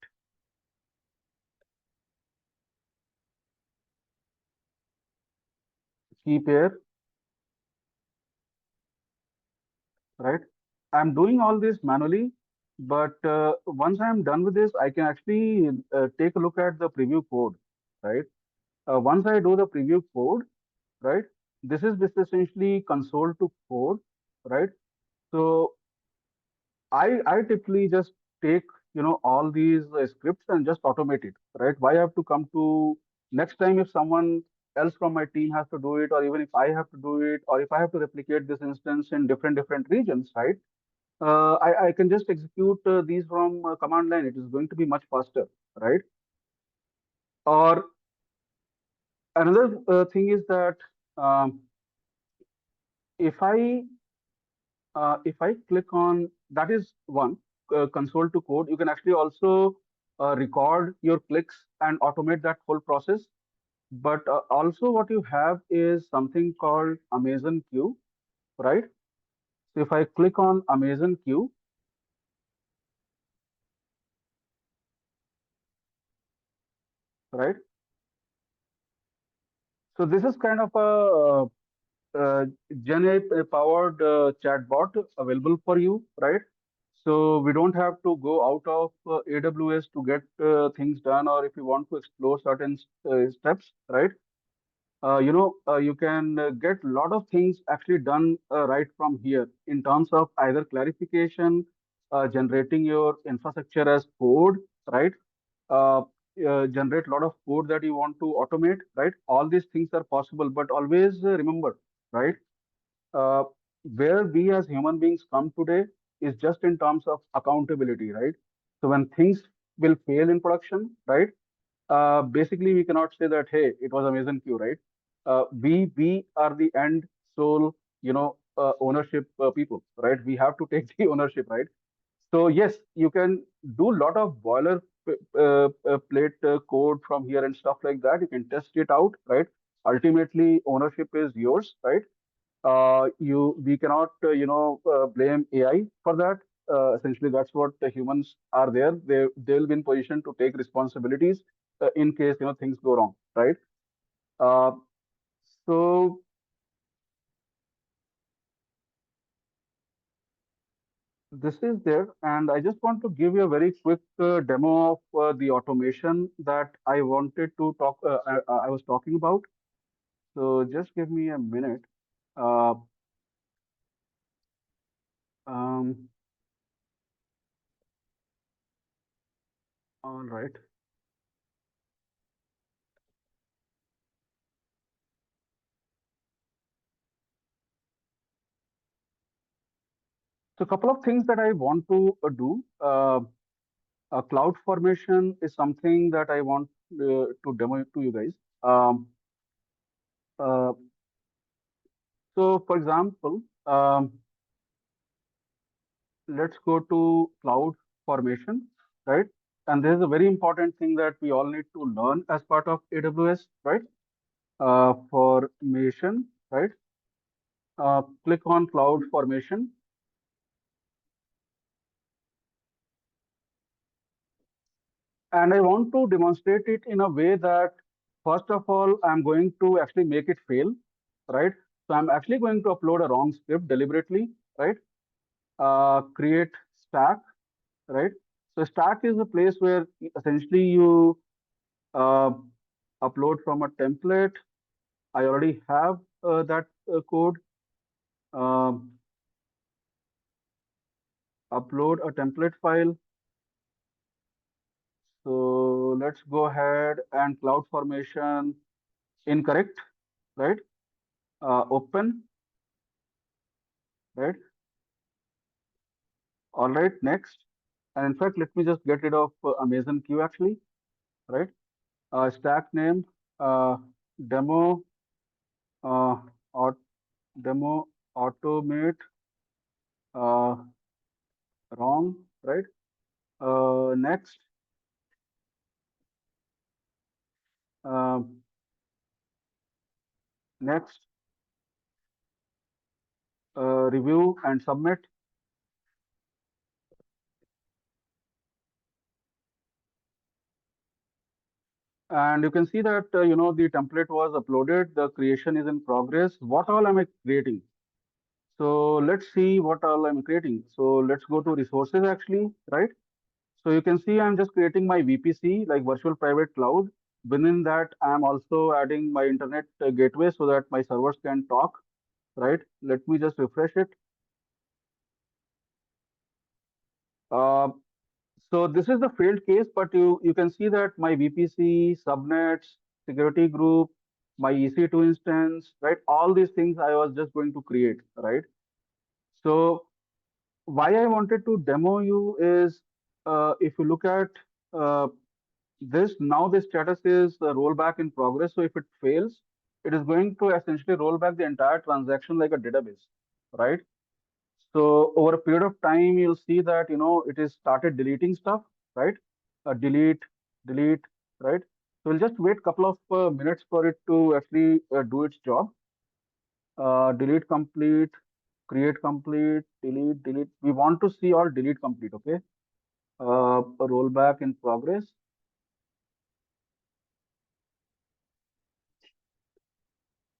key pair, right? I'm doing all this manually, but once I'm done with this, I can actually take a look at the preview code, right? Once I do the preview code, right, this is essentially console to code, right? So I typically just take all these scripts and just automate it, right? Why I have to come to next time if someone else from my team has to do it, or even if I have to do it, or if I have to replicate this instance in different regions, right? I can just execute these from command line. It is going to be much faster, right? Or another thing is that um, if I click on that is one console to code, you can actually also record your clicks and automate that whole process. But also, what you have is something called Amazon Queue, right? So if I click on Amazon Queue, right? So this is kind of a Gen AI powered chatbot available for you, right? So we don't have to go out of AWS to get things done, or if you want to explore certain steps, right? You can get a lot of things actually done right from here in terms of either clarification, generating your infrastructure as code, right? Uh, Generate a lot of code that you want to automate, right? All these things are possible, but always remember, right? uh, where we as human beings come today is just in terms of accountability, right? So when things will fail in production, right? Basically, we cannot say that, hey, it was Amazon Q, right? We are the end sole, ownership people, right? We have to take the ownership, right? So yes, you can do a lot of boiler plate code from here and stuff like that. You can test it out, right? Ultimately, ownership is yours, right? We cannot blame AI for that. Essentially, that's what the humans are there. They'll be in position to take responsibilities in case things go wrong, right? Uh, so this is there, and I just want to give you a very quick demo of the automation that I wanted to talk. I was talking about. So just give me a minute. Uh, um, all right. So a couple of things that I want to do. Cloud formation is something that I want to demo to you guys. Um, uh, so, for example, let's go to cloud formation, right? And there's a very important thing that we all need to learn as part of AWS, right? Formation, right? Click on cloud formation, and I want to demonstrate it in a way that, first of all, I'm going to actually make it fail, right? So I'm actually going to upload a wrong script deliberately, right? Create stack, right? So stack is a place where essentially you uh, upload from a template. I already have that code. Um, Upload a template file. So let's go ahead and cloud formation incorrect, right? Open, right? All right, next. And in fact, let me just get rid of Amazon queue actually, right? Stack name, uh, demo, uh, aut demo automate, uh, wrong, right? Next, uh, next, review and submit. And you can see that, the template was uploaded, the creation is in progress. What all am I creating? So let's see what all I'm creating. So let's go to resources actually, right? So you can see I'm just creating my VPC, like virtual private cloud. Within that, I'm also adding my internet gateway so that my servers can talk, right? Let me just refresh it. Uh, so this is the failed case, but you can see that my VPC, subnets, security group, my EC2 instance, right? All these things I was just going to create, right? So why I wanted to demo you is if you look at uh, this, now the status is rollback in progress. So if it fails, it is going to essentially roll back the entire transaction like a database, right? So over a period of time, you'll see that, it is started deleting stuff, right? Delete, delete, right? So we'll just wait a couple of minutes for it to actually do its job. Delete complete, create complete, delete, delete. We want to see all delete complete, okay? Rollback in progress.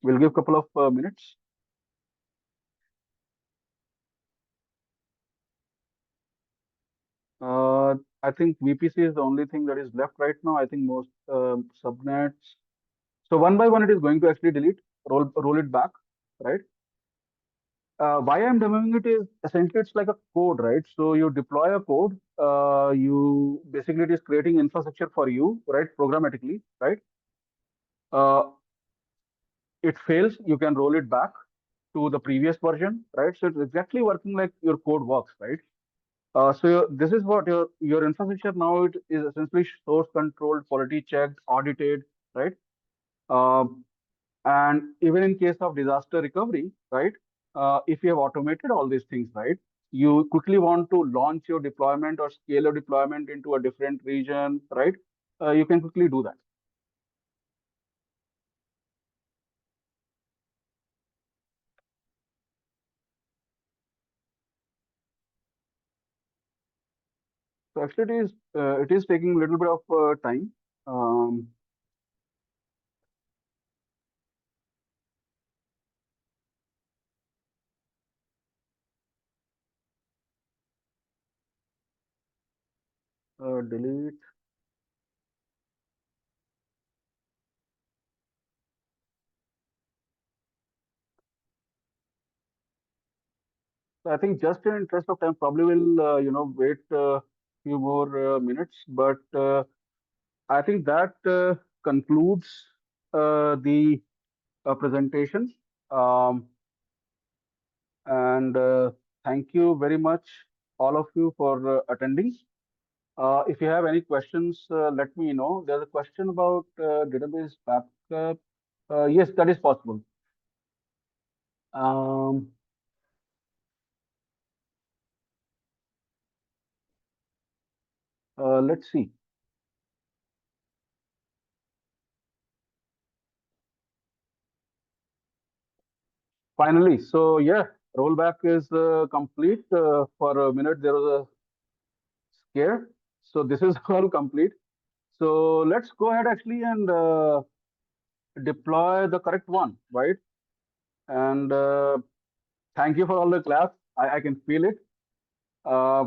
We'll give a couple of minutes. I think VPC is the only thing that is left right now. I think most subnets. So one by one, it is going to actually delete, roll it back, right? Why I'm demoing it is essentially it's like a code, right? So you deploy a code, you basically it is creating infrastructure for you, right? Programmatically, right? Uh, it fails, you can roll it back to the previous version, right? So it's exactly working like your code works, right? This is what your infrastructure now it is essentially source controlled, quality checked, audited, right? Um, and even in case of disaster recovery, right? If you have automated all these things, right? You quickly want to launch your deployment or scale your deployment into a different region, right? You can quickly do that. So actually, it is taking a little bit of time. Um, Delete. So I think just in interest of time, probably will wait a few more minutes. But I think that concludes the presentation. Um, and thank you very much, all of you, for attending. If you have any questions, let me know. There's a question about database backup. Yes, that is possible. Um, let's see. Finally, so yeah, rollback is complete. For a minute, there was a scare. So this is all complete. So let's go ahead actually and deploy the correct one, right? And thank you for all the claps. I can feel it. Uh,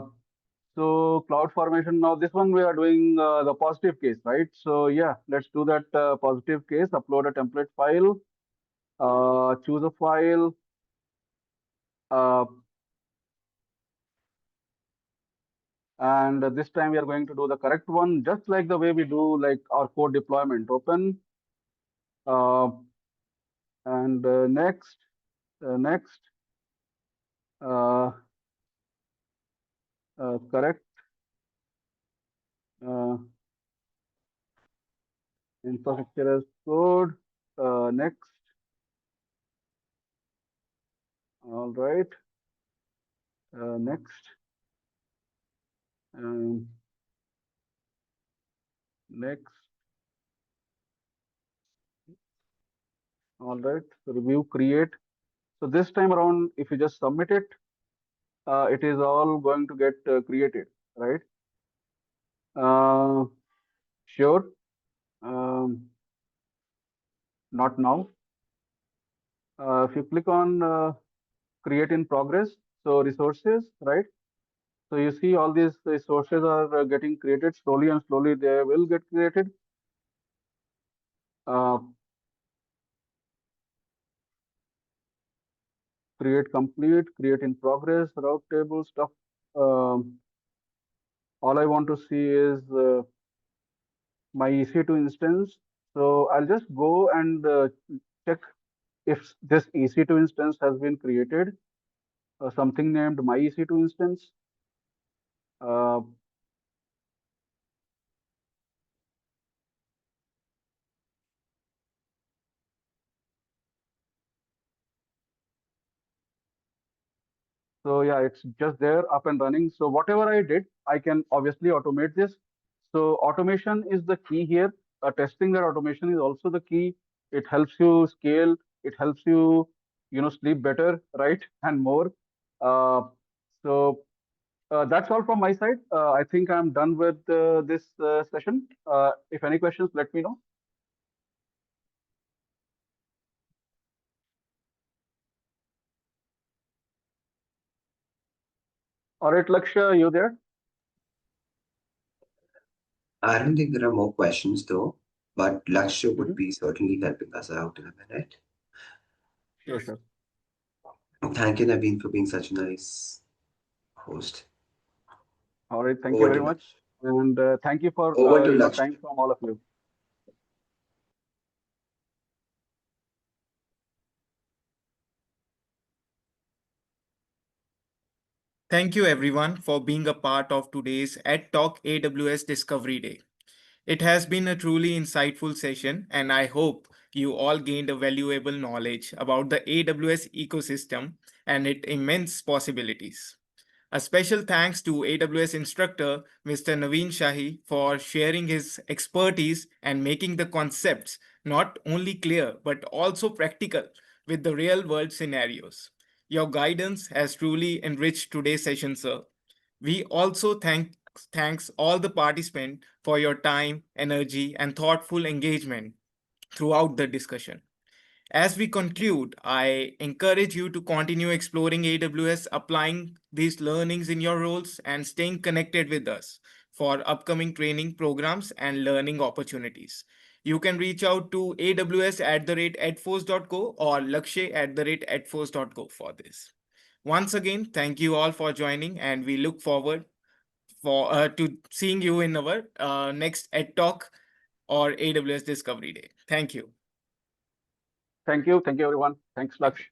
so cloud formation. Now this one we are doing the positive case, right? So yeah, let's do that positive case. Upload a template file. Choose a file. Uh, and this time we are going to do the correct one, just like the way we do like our code deployment. Open. Uh, and next. Uh, correct. Uh, infrastructure as code. Next. All right. Next. Um, next. All right. So review, create. So this time around, if you just submit it, it is all going to get created, right? Uh, sure. Not now. If you click on create in progress, so resources, right? So you see all these resources are getting created slowly and slowly. They will get created. Uh, create complete, create in progress, route table stuff. Um, all I want to see is my EC2 instance. So I'll just go and check if this EC2 instance has been created, something named my EC2 instance. Uh, so yeah, it's just there up and running. So whatever I did, I can obviously automate this. So automation is the key here. Testing that automation is also the key. It helps you scale. It helps you, sleep better, right? And more. Uh, so that's all from my side. I think I'm done with this session. If any questions, let me know. All right, Lakshya, you there?
I don't think there are more questions though, but Lakshya would
Mhm.
be certainly helping us out in a minute.
Sure, sure.
Thank you, Naveen, for being such a nice host.
All right, thank you
Over to
very much.
Lakshya.
And thank you for,
Over to
time
Lakshya.
from all of you.
Thank you everyone for being a part of today's EdTalk AWS Discovery Day. It has been a truly insightful session, and I hope you all gained a valuable knowledge about the AWS ecosystem and its immense possibilities. A special thanks to AWS instructor Mr. Naveen Shahi for sharing his expertise and making the concepts not only clear but also practical with the real world scenarios. Your guidance has truly enriched today's session, sir. We also thanks all the participants for your time, energy, and thoughtful engagement throughout the discussion. As we conclude, I encourage you to continue exploring AWS, applying these learnings in your roles, and staying connected with us for upcoming training programs and learning opportunities. You can reach out to aws@edforce.co or lakshay@edforce.co for this. Once again, thank you all for joining, and we look forward for to seeing you in our next Ed Talk or AWS Discovery Day. Thank you.
Thank you. Thank you, everyone. Thanks,
Thank you.
Laksh.